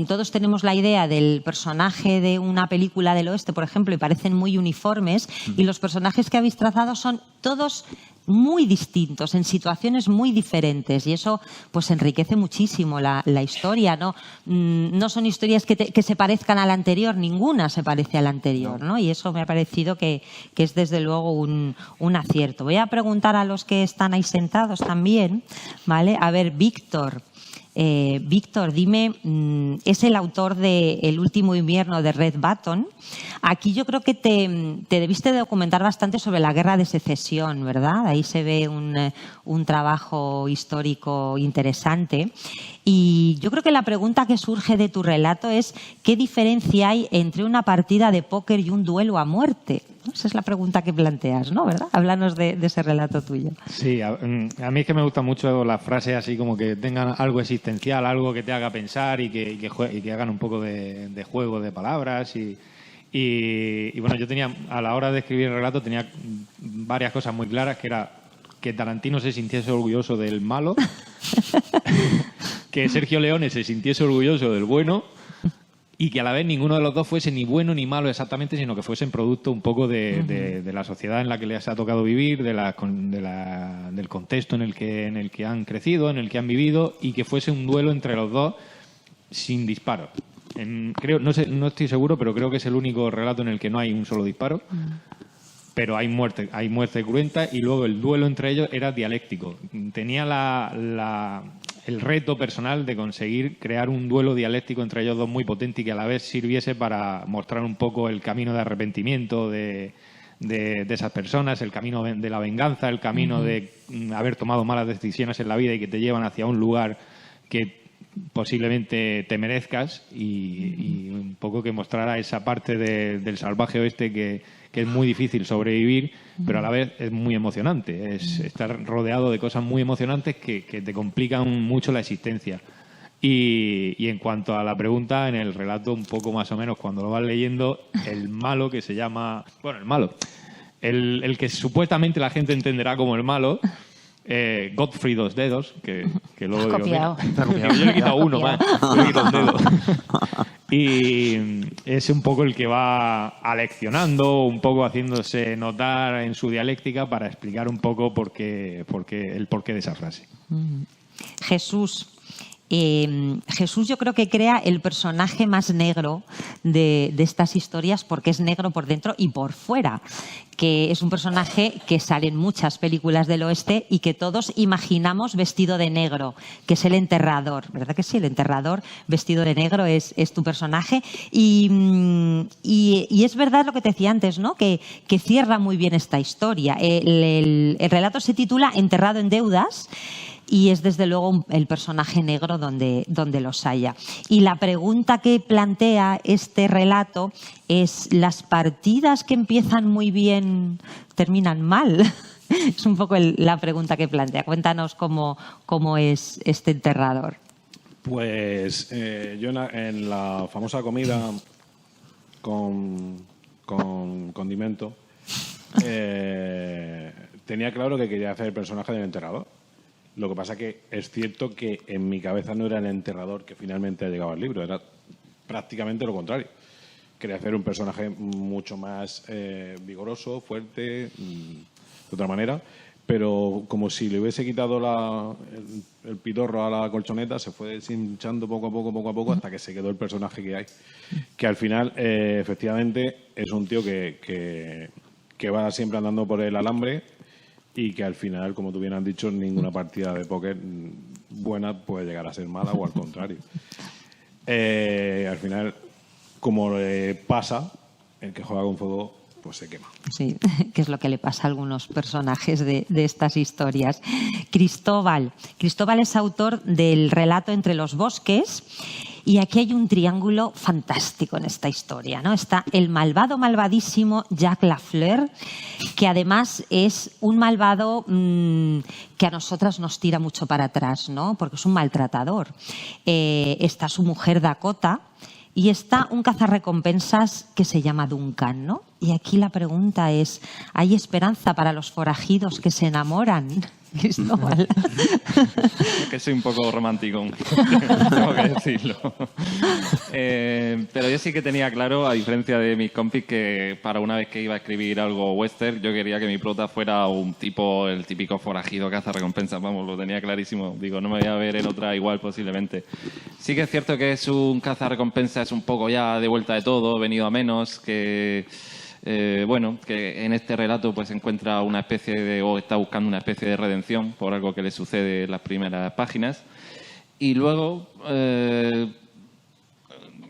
todos tenemos la idea del personaje de una película del oeste, por ejemplo, y parecen muy uniformes, y los personajes que habéis trazado son todos muy distintos, en situaciones muy diferentes, y eso pues enriquece muchísimo la historia, ¿no? No son historias que se parezcan a la anterior, ninguna se parece a la anterior, ¿no? Y eso me ha parecido que es desde luego un acierto. Voy a preguntar a los que están ahí sentados también, ¿vale? A ver, Víctor, dime, es el autor de El último invierno de Red Button. Aquí yo creo que te debiste documentar bastante sobre la Guerra de Secesión, ¿verdad? Ahí se ve un trabajo histórico interesante. Y yo creo que la pregunta que surge de tu relato es ¿qué diferencia hay entre una partida de póker y un duelo a muerte? Esa es la pregunta que planteas, ¿no? ¿Verdad? Háblanos de ese relato tuyo. Sí, a mí es que me gusta mucho las frases así como que tengan algo existencial, algo que te haga pensar y que hagan un poco de juego de palabras. Y bueno, yo tenía, a la hora de escribir el relato, tenía varias cosas muy claras, que era que Tarantino se sintiese orgulloso del malo, que Sergio Leone se sintiese orgulloso del bueno, y que a la vez ninguno de los dos fuese ni bueno ni malo exactamente, sino que fuesen producto un poco de la sociedad en la que les ha tocado vivir, del contexto en el que han crecido, en el que han vivido, y que fuese un duelo entre los dos sin disparos. No estoy seguro, pero creo que es el único relato en el que no hay un solo disparo. Pero hay muerte cruenta, y luego el duelo entre ellos era dialéctico. Tenía el reto personal de conseguir crear un duelo dialéctico entre ellos dos muy potente y que a la vez sirviese para mostrar un poco el camino de arrepentimiento de esas personas, el camino de la venganza, el camino de haber tomado malas decisiones en la vida y que te llevan hacia un lugar que posiblemente te merezcas, y un poco que mostrara esa parte del salvaje oeste que es muy difícil sobrevivir, pero a la vez es muy emocionante. Es estar rodeado de cosas muy emocionantes que te complican mucho la existencia. Y en cuanto a la pregunta, en el relato un poco más o menos, cuando lo vas leyendo, el malo que se llama... Bueno, el malo. El que supuestamente la gente entenderá como el malo... Godfrey Dos Dedos, que luego digo, copiado. Yo le he quitado uno más, le he quitado un dedo. Y es un poco el que va aleccionando, un poco haciéndose notar en su dialéctica para explicar un poco el porqué de esa frase. Jesús. Jesús yo creo que crea el personaje más negro de estas historias, porque es negro por dentro y por fuera, que es un personaje que sale en muchas películas del oeste y que todos imaginamos vestido de negro, que es el enterrador, ¿verdad que sí? El enterrador vestido de negro es tu personaje, y es verdad lo que te decía antes, ¿no? Que cierra muy bien esta historia. El relato se titula Enterrado en deudas, y es desde luego el personaje negro donde los haya. Y la pregunta que plantea este relato es: ¿las partidas que empiezan muy bien terminan mal? Es un poco la pregunta que plantea. Cuéntanos cómo es este enterrador. Pues yo en la famosa comida con condimento tenía claro que quería hacer el personaje del enterrador. Lo que pasa que es cierto que en mi cabeza no era el enterrador que finalmente ha llegado al libro, era prácticamente lo contrario. Quería hacer un personaje mucho más vigoroso, fuerte, de otra manera, pero como si le hubiese quitado el pitorro a la colchoneta, se fue deshinchando poco a poco, hasta que se quedó el personaje que hay. Que al final, efectivamente, es un tío que va siempre andando por el alambre y que al final, como tú bien has dicho, ninguna partida de póker buena puede llegar a ser mala o al contrario. Al final, como le pasa, el que juega con fuego pues se quema. Sí, que es lo que le pasa a algunos personajes de estas historias. Cristóbal es autor del relato Entre los bosques, y aquí hay un triángulo fantástico en esta historia, ¿no? Está el malvadísimo Jacques Lafleur, que además es un malvado que a nosotras nos tira mucho para atrás, ¿no? Porque es un maltratador. Está su mujer Dakota, y está un cazarrecompensas que se llama Duncan, ¿no? Y aquí la pregunta es, ¿hay esperanza para los forajidos que se enamoran, Cristóbal? Que soy un poco romántico, tengo que decirlo. Pero yo sí que tenía claro, a diferencia de mis compis, que para una vez que iba a escribir algo western, yo quería que mi prota fuera un tipo, el típico forajido cazarrecompensas, vamos, lo tenía clarísimo. Digo, no me voy a ver en otra igual posiblemente. Sí que es cierto que es un cazarrecompensas un poco ya de vuelta de todo, venido a menos, que... que en este relato pues encuentra una especie de, o está buscando una especie de redención por algo que le sucede en las primeras páginas. Y luego,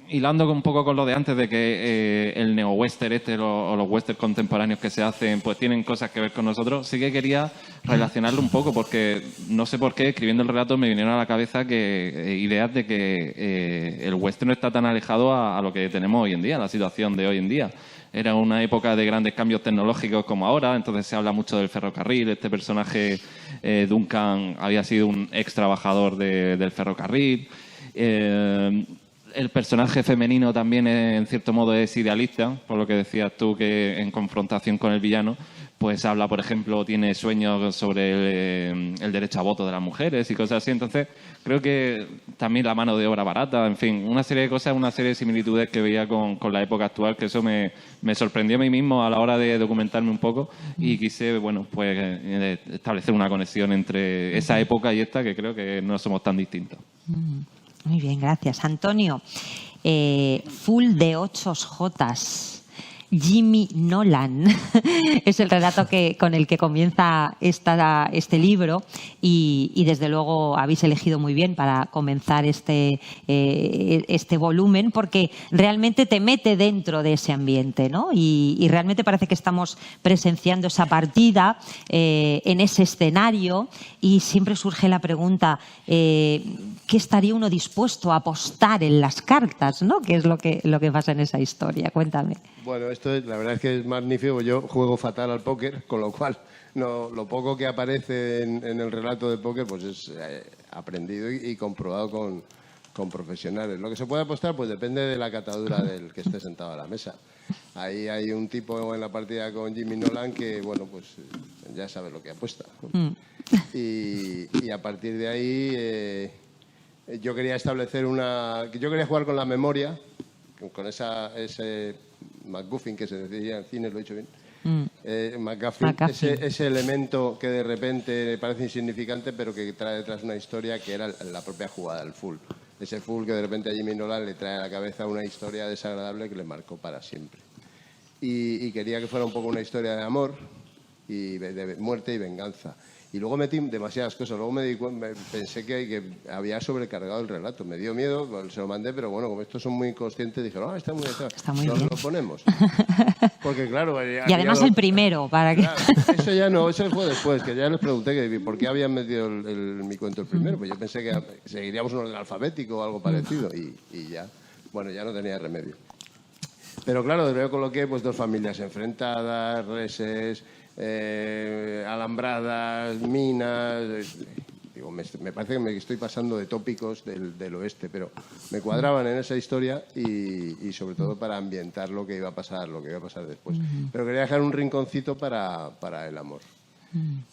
hilando un poco con lo de antes de que el neo-western o los western contemporáneos que se hacen pues tienen cosas que ver con nosotros, sí que quería relacionarlo un poco, porque no sé por qué, escribiendo el relato me vinieron a la cabeza ideas de que el western no está tan alejado a lo que tenemos hoy en día, la situación de hoy en día. Era una época de grandes cambios tecnológicos como ahora, entonces se habla mucho del ferrocarril. Este personaje, Duncan, había sido un ex trabajador del ferrocarril. El personaje femenino también, en cierto modo, es idealista, por lo que decías tú, que en confrontación con el villano, pues habla, por ejemplo, tiene sueños sobre el derecho a voto de las mujeres y cosas así. Entonces, creo que también la mano de obra barata, en fin, una serie de cosas, una serie de similitudes que veía con la época actual, que eso me sorprendió a mí mismo a la hora de documentarme un poco y quise, bueno, pues establecer una conexión entre esa época y esta, que creo que no somos tan distintos. Muy bien, gracias. Antonio, full de 8J. Jimmy Nolan es el relato con el que comienza este libro y desde luego habéis elegido muy bien para comenzar este volumen, porque realmente te mete dentro de ese ambiente, ¿no? Y realmente parece que estamos presenciando esa partida en ese escenario, y siempre surge la pregunta, ¿qué estaría uno dispuesto a apostar en las cartas, ¿no? ¿Qué es lo que pasa en esa historia? Cuéntame. Bueno, la verdad es que es magnífico. Yo juego fatal al póker, con lo cual lo poco que aparece en el relato de póker pues es aprendido y comprobado con profesionales. Lo que se puede apostar pues depende de la catadura del que esté sentado a la mesa. Ahí hay un tipo en la partida con Jimmy Nolan que, bueno, pues ya sabe lo que apuesta. Y a partir de ahí yo quería establecer yo quería jugar con la memoria, con ese MacGuffin que se decía en cine, lo he dicho bien. MacGuffin. Ese elemento que de repente parece insignificante, pero que trae detrás una historia que era la propia jugada, el full. Ese full que de repente a Jimmy Nolan le trae a la cabeza una historia desagradable que le marcó para siempre. Y quería que fuera un poco una historia de amor, y de muerte y venganza. Y luego metí demasiadas cosas. Luego pensé que había sobrecargado el relato. Me dio miedo, se lo mandé, pero bueno, como estos son muy conscientes, dije, no, está muy bien. Lo ponemos. Porque claro... Y además el primero, para que... Claro, eso ya no, eso fue después, que ya les pregunté por qué habían metido mi cuento el primero. Pues yo pensé que seguiríamos un orden alfabético o algo parecido. Y ya, bueno, ya no tenía remedio. Pero claro, luego coloqué pues 2 familias enfrentadas, reses... alambradas, minas. Digo, me parece que me estoy pasando de tópicos del oeste, pero me cuadraban en esa historia y sobre todo para ambientar lo que iba a pasar después. Pero quería dejar un rinconcito para el amor,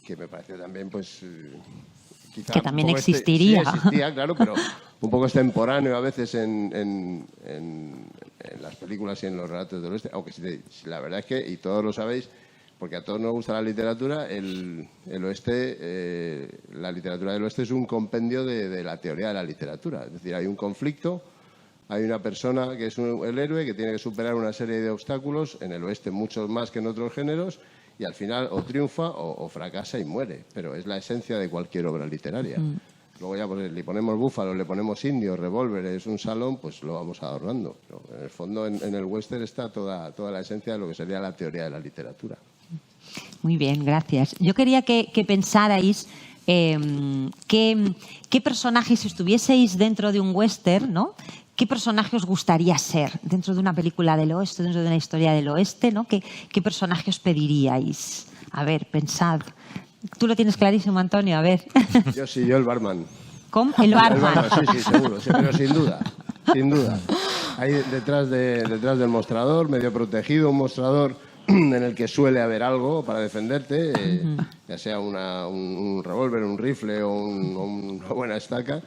que me pareció también, pues, quizá que también existiría. Sí, existía, claro, pero un poco extemporáneo a veces en las películas y en los relatos del oeste. Aunque la verdad es que, y todos lo sabéis, porque a todos nos gusta la literatura, el oeste, la literatura del oeste es un compendio de la teoría de la literatura. Es decir, hay un conflicto, hay una persona que es el héroe que tiene que superar una serie de obstáculos, en el oeste muchos más que en otros géneros, y al final o triunfa o fracasa y muere. Pero es la esencia de cualquier obra literaria. Luego ya pues, le ponemos búfalos, le ponemos indios, revólveres, un salón, pues lo vamos adornando. Pero en el fondo, en el western está toda la esencia de lo que sería la teoría de la literatura. Muy bien, gracias. Yo quería que pensarais qué personajes, si estuvieseis dentro de un western, ¿no? ¿Qué personaje os gustaría ser dentro de una película del oeste, dentro de una historia del oeste, ¿no? ¿Qué personaje os pediríais? A ver, pensad. Tú lo tienes clarísimo, Antonio, a ver. Yo el barman. ¿Cómo? El barman. Sí, seguro, sí, pero sin duda. Ahí detrás del mostrador, medio protegido, un mostrador en el que suele haber algo para defenderte, ya sea un revólver, un rifle o una buena estaca.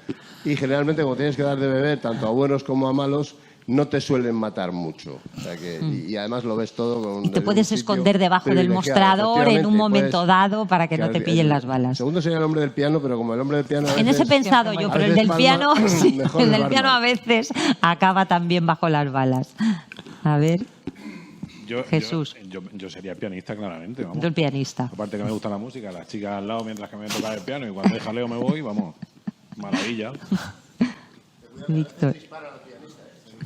Y generalmente, como tienes que dar de beber tanto a buenos como a malos, no te suelen matar mucho. O sea que, y además lo ves todo. Y te puedes esconder debajo del mostrador en un momento dado para que no te pillen las balas. El segundo sería el hombre del piano, pero como el hombre del piano. En ese he pensado yo, pero el del piano, sí, el del piano a veces acaba también bajo las balas. A ver. Jesús. Yo sería pianista, claramente. Vamos. Yo el pianista. Aparte que me gusta la música, las chicas al lado mientras que me toca el piano y cuando hay jaleo me voy, vamos. Maravilla. Víctor.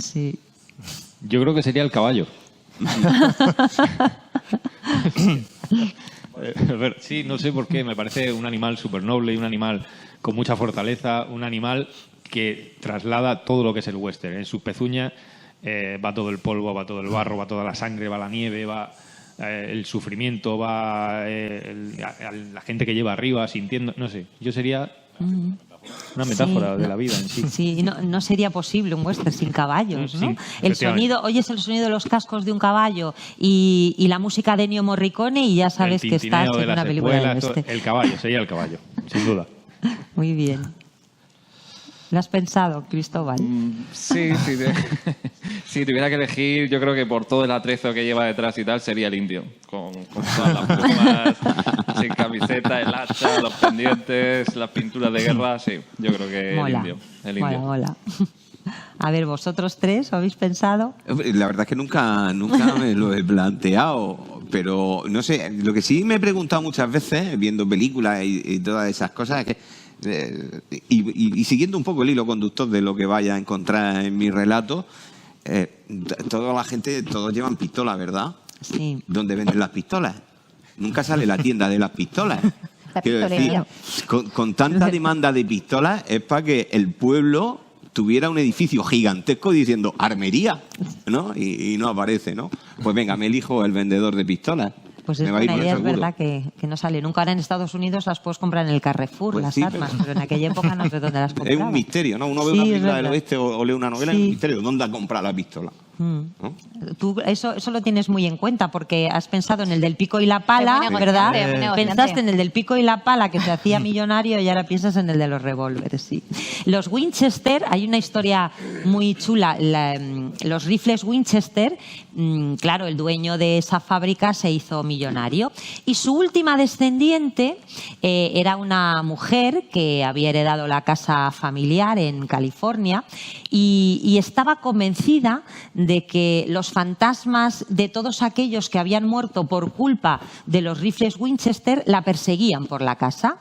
Sí. Yo creo que sería el caballo. Sí, no sé por qué. Me parece un animal súper noble y un animal con mucha fortaleza, un animal que traslada todo lo que es el western. En sus pezuñas va todo el polvo, va todo el barro, va toda la sangre, va la nieve, va el sufrimiento, va la gente que lleva arriba sintiendo... No sé, yo sería... Una metáfora de la vida en sí. Sí, no sería posible un western sin caballos, ¿no? Sí, el sonido, oyes el sonido de los cascos de un caballo y la música de Ennio Morricone y ya sabes que estás en una película del oeste. El caballo, sería el caballo, sin duda. Muy bien. ¿Lo has pensado, Cristóbal? Sí. Si tuviera que elegir, yo creo que por todo el atrezo que lleva detrás y tal, sería el indio. Con todas las plumas, sin camiseta, el hacha, los pendientes, las pinturas de guerra, sí. Yo creo que mola. el indio. Mola. A ver, ¿vosotros tres habéis pensado? La verdad es que nunca me lo he planteado, pero no sé, lo que sí me he preguntado muchas veces, viendo películas y todas esas cosas, es que y siguiendo un poco el hilo conductor de lo que vaya a encontrar en mi relato, toda la gente, todos llevan pistolas, ¿verdad? Sí. ¿Dónde venden las pistolas? Nunca sale la tienda de las pistolas. Quiero decir, con tanta demanda de pistolas es para que el pueblo tuviera un edificio gigantesco diciendo armería, ¿no? Y no aparece, ¿no? Pues venga, me elijo el vendedor de pistolas. Pues es buena idea, es verdad que no sale. Nunca ahora en Estados Unidos las puedes comprar en el Carrefour, pues las sí, armas, pero en aquella época no sé dónde las compraba. Es un misterio, ¿no? Uno ve una película del oeste o lee una novela, es un misterio. ¿Dónde ha comprado la pistola? ¿No? Tú eso lo tienes muy en cuenta porque has pensado en el del pico y la pala, ¿verdad? Pensaste en el del pico y la pala que se hacía millonario y ahora piensas en el de los revólveres, sí. Los Winchester, hay una historia muy chula. Los rifles Winchester, claro, el dueño de esa fábrica se hizo millonario y su última descendiente era una mujer que había heredado la casa familiar en California y estaba convencida de que los fantasmas de todos aquellos que habían muerto por culpa de los rifles Winchester la perseguían por la casa.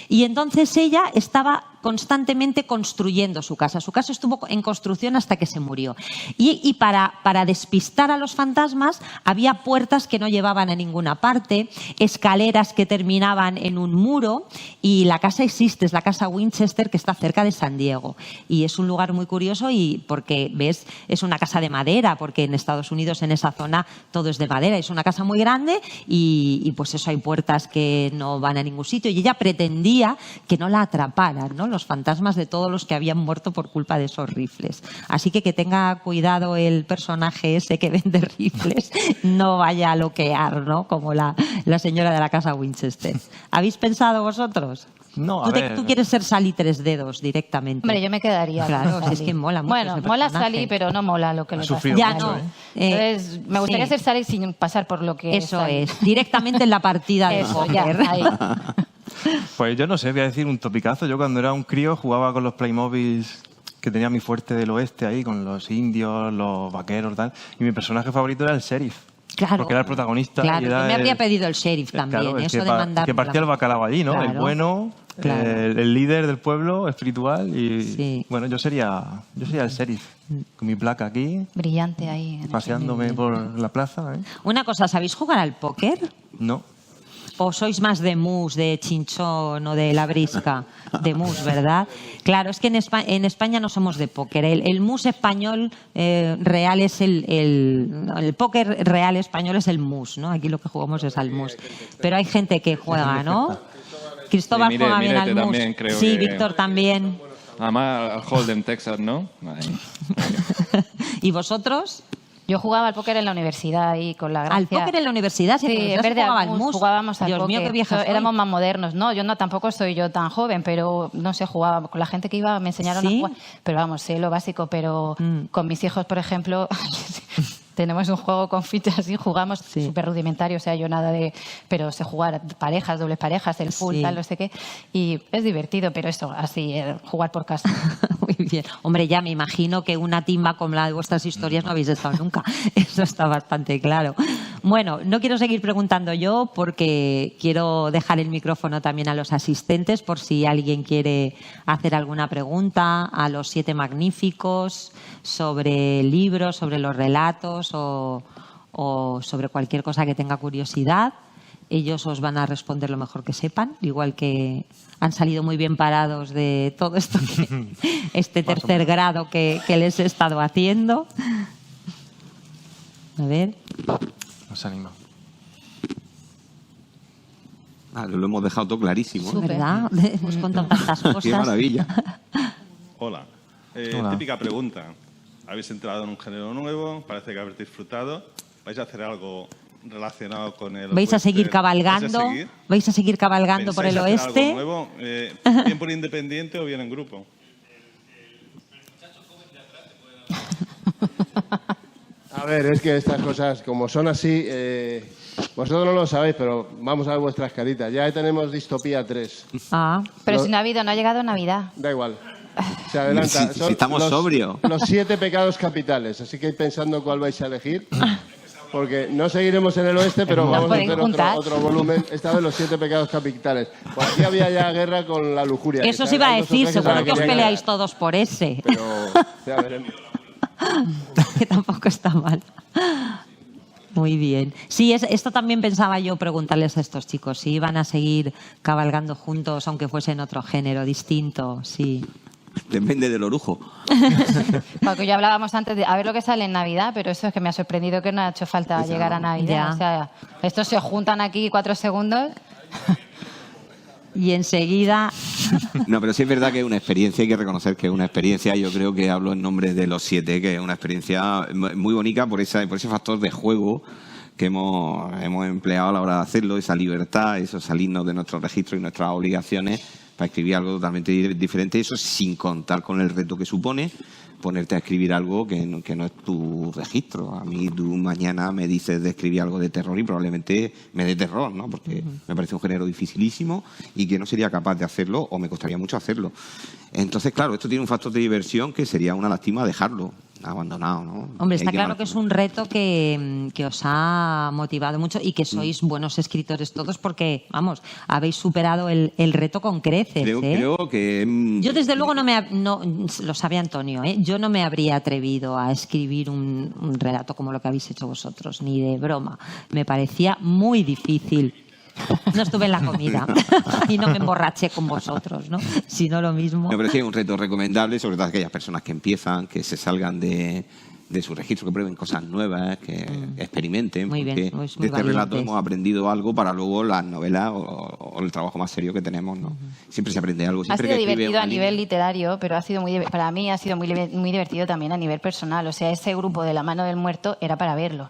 Y entonces ella estaba constantemente construyendo su casa. Su casa estuvo en construcción hasta que se murió. Y para despistar a los fantasmas había puertas que no llevaban a ninguna parte, escaleras que terminaban en un muro y la casa existe, es la casa Winchester que está cerca de San Diego. Y es un lugar muy curioso y porque, ves, es una casa de madera, porque en Estados Unidos en esa zona todo es de madera. Es una casa muy grande y pues eso, hay puertas que no van a ningún sitio y ella pretendía que no la atraparan, ¿no? Los fantasmas de todos los que habían muerto por culpa de esos rifles. Así que tenga cuidado el personaje ese que vende rifles, no vaya a loquear, ¿no? Como la señora de la casa Winchester. ¿Habéis pensado vosotros? No, Tú quieres ser Sally Tres Dedos directamente. Hombre, yo me quedaría. Claro, con es que mola mucho. Bueno, ese mola personaje. Sally, pero no mola lo que le pasa. Ya a Sally. no. Entonces, me gustaría sí. ser Sally sin pasar por lo que Eso Sally. es, directamente en la partida de Eso, ya, póker. ahí. Pues yo no sé, voy a decir un topicazo. Yo cuando era un crío jugaba con los Playmobiles que tenía mi fuerte del oeste ahí, con los indios, los vaqueros, tal. Y mi personaje favorito era el sheriff. Claro. Porque era el protagonista. Claro, y era yo me habría pedido el sheriff también, claro, el eso que de mandar. que partía el bacalao allí, ¿no? Claro. El bueno, Claro. el líder del pueblo espiritual. Y Sí. bueno, yo sería el sheriff, con mi placa aquí, Brillante ahí. paseándome por la plaza. ¿eh? Una cosa, ¿sabéis jugar al póker? No. ¿O sois más de mus, de chinchón o de la brisca? De mus, ¿verdad? Claro, es que en España no somos de póker. El mus español real es el póker real español es el mus, ¿no? Aquí lo que jugamos es al mus. Pero hay gente que juega, ¿no? Cristóbal Sí, juega bien al mus. también, creo Sí, que- Víctor también. Además, al Hold'em Texas, ¿no? Ahí. ¿Y vosotros? Yo jugaba al póker en la universidad y con la gracia... ¿Al póker en la universidad? Sí, en la en universidad vez de jugaba al al mus, mus. jugábamos al Dios póker. mío, qué vieja soy. Éramos más modernos. No, yo no, tampoco soy yo tan joven, pero no sé, jugaba. Con la gente que iba me enseñaron ¿Sí? a jugar. Pero vamos, sé lo básico, pero con mis hijos, por ejemplo... Tenemos un juego con fichas y jugamos súper rudimentario, o sea, yo nada de... Pero sé jugar parejas, dobles parejas, el full, Sí. tal, no sé qué. Y es divertido, pero eso, así, jugar por casa. Muy bien. Hombre, ya me imagino que una timba como la de vuestras historias no habéis estado nunca. Eso está bastante claro. Bueno, no quiero seguir preguntando yo porque quiero dejar el micrófono también a los asistentes por si alguien quiere hacer alguna pregunta a los 7 magníficos sobre libros, sobre los relatos o sobre cualquier cosa que tenga curiosidad. Ellos os van a responder lo mejor que sepan, igual que han salido muy bien parados de todo esto, este tercer grado que les he estado haciendo. A ver. Nos anima. Lo hemos dejado todo clarísimo. ¿eh? ¿Verdad? Hemos contado tantas cosas. Qué maravilla. Hola. Hola. Típica pregunta. Habéis entrado en un género nuevo, parece que habéis disfrutado. ¿Vais a hacer algo relacionado con el ¿Vais a seguir cabalgando? ¿Vais a seguir cabalgando por el ¿Pensáis hacer oeste? algo nuevo? ¿Bien por independiente o bien en grupo? A ver, es que estas cosas, como son así, vosotros no lo sabéis, pero vamos a ver vuestras caritas. Ya tenemos Distopía 3. Ah, Pero Lo- si no ha llegado Navidad. Da igual. Se adelanta. Si Son estamos sobrios. Los 7 pecados capitales. Así que ir pensando cuál vais a elegir. Porque no seguiremos en el oeste, pero Nos vamos a pueden hacer juntar. otro volumen. Esta vez los 7 pecados capitales. Pues aquí había ya guerra con la lujuria. eso que os iba a hay dos o decir, tres se seguro la que os querían peleáis ganar. todos por ese, Pero ya veremos. que tampoco está mal. Muy bien. Sí, esto también pensaba yo preguntarles a estos chicos, si iban a seguir cabalgando juntos, aunque fuese en otro género distinto, sí. Depende del orujo. Porque ya hablábamos antes de a ver lo que sale en Navidad, pero eso es que me ha sorprendido que no ha hecho falta Pues llegar a Navidad. Ya. O sea, estos se juntan aquí 4 segundos. Y enseguida, No, pero sí es verdad que es una experiencia, hay que reconocer que es una experiencia. Yo creo que hablo en nombre de los 7, que es una experiencia muy bonita por ese factor de juego que hemos empleado a la hora de hacerlo, esa libertad, eso salirnos de nuestros registros y nuestras obligaciones para escribir algo totalmente diferente, eso sin contar con el reto que supone ponerte a escribir algo que no es tu registro. A mí tú mañana me dices de escribir algo de terror y probablemente me dé terror, ¿no? Porque me parece un género dificilísimo y que no sería capaz de hacerlo o me costaría mucho hacerlo. Entonces, claro, esto tiene un factor de diversión que sería una lástima dejarlo abandonado, ¿no? hombre, Hay está que claro que es un reto que os ha motivado mucho y que sois buenos escritores todos porque, vamos, habéis superado el reto con creces. Creo que... Yo desde luego no, lo sabe Antonio, ¿eh? Yo no me habría atrevido a escribir un relato como lo que habéis hecho vosotros, ni de broma. Me parecía muy difícil. No estuve en la comida y no me emborraché con vosotros, ¿no? Sino lo mismo. Me parece un reto recomendable, sobre todo aquellas personas que empiezan, que se salgan de su registro, que prueben cosas nuevas, que experimenten. Muy bien, porque pues muy de este relato valientes. hemos aprendido algo para luego las novelas o el trabajo más serio que tenemos, ¿no? Siempre se aprende algo. Ha Siempre sido que escribe divertido a una nivel línea. literario, pero para mí ha sido muy divertido también a nivel personal. O sea, ese grupo de La mano del muerto era para verlo.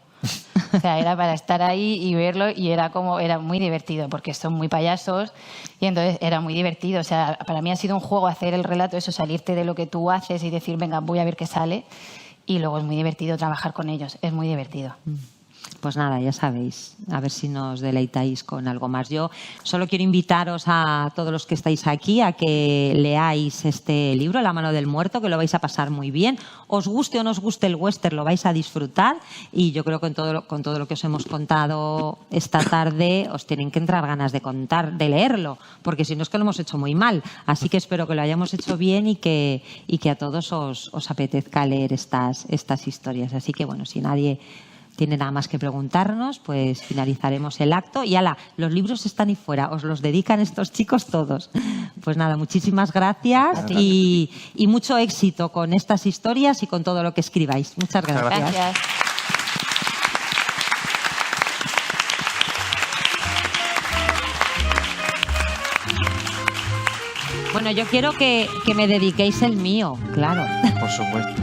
O sea, era para estar ahí y verlo y era muy divertido porque son muy payasos y entonces era muy divertido. O sea, para mí ha sido un juego hacer el relato, eso, salirte de lo que tú haces y decir, venga, voy a ver qué sale. Y luego es muy divertido trabajar con ellos, es muy divertido. Pues nada, ya sabéis, a ver si nos deleitáis con algo más. Yo solo quiero invitaros a todos los que estáis aquí a que leáis este libro, La mano del muerto, que lo vais a pasar muy bien. Os guste o no os guste el western, lo vais a disfrutar y yo creo que con todo lo que os hemos contado esta tarde os tienen que entrar ganas de leerlo, porque si no es que lo hemos hecho muy mal. Así que espero que lo hayamos hecho bien y que a todos os apetezca leer estas historias. Así que bueno, si nadie tiene nada más que preguntarnos, pues finalizaremos el acto. Y ala, los libros están ahí fuera, os los dedican estos chicos todos. Pues nada, muchísimas gracias y mucho éxito con estas historias y con todo lo que escribáis. Muchas gracias. Gracias. Bueno, yo quiero que me dediquéis el mío, claro. Por supuesto.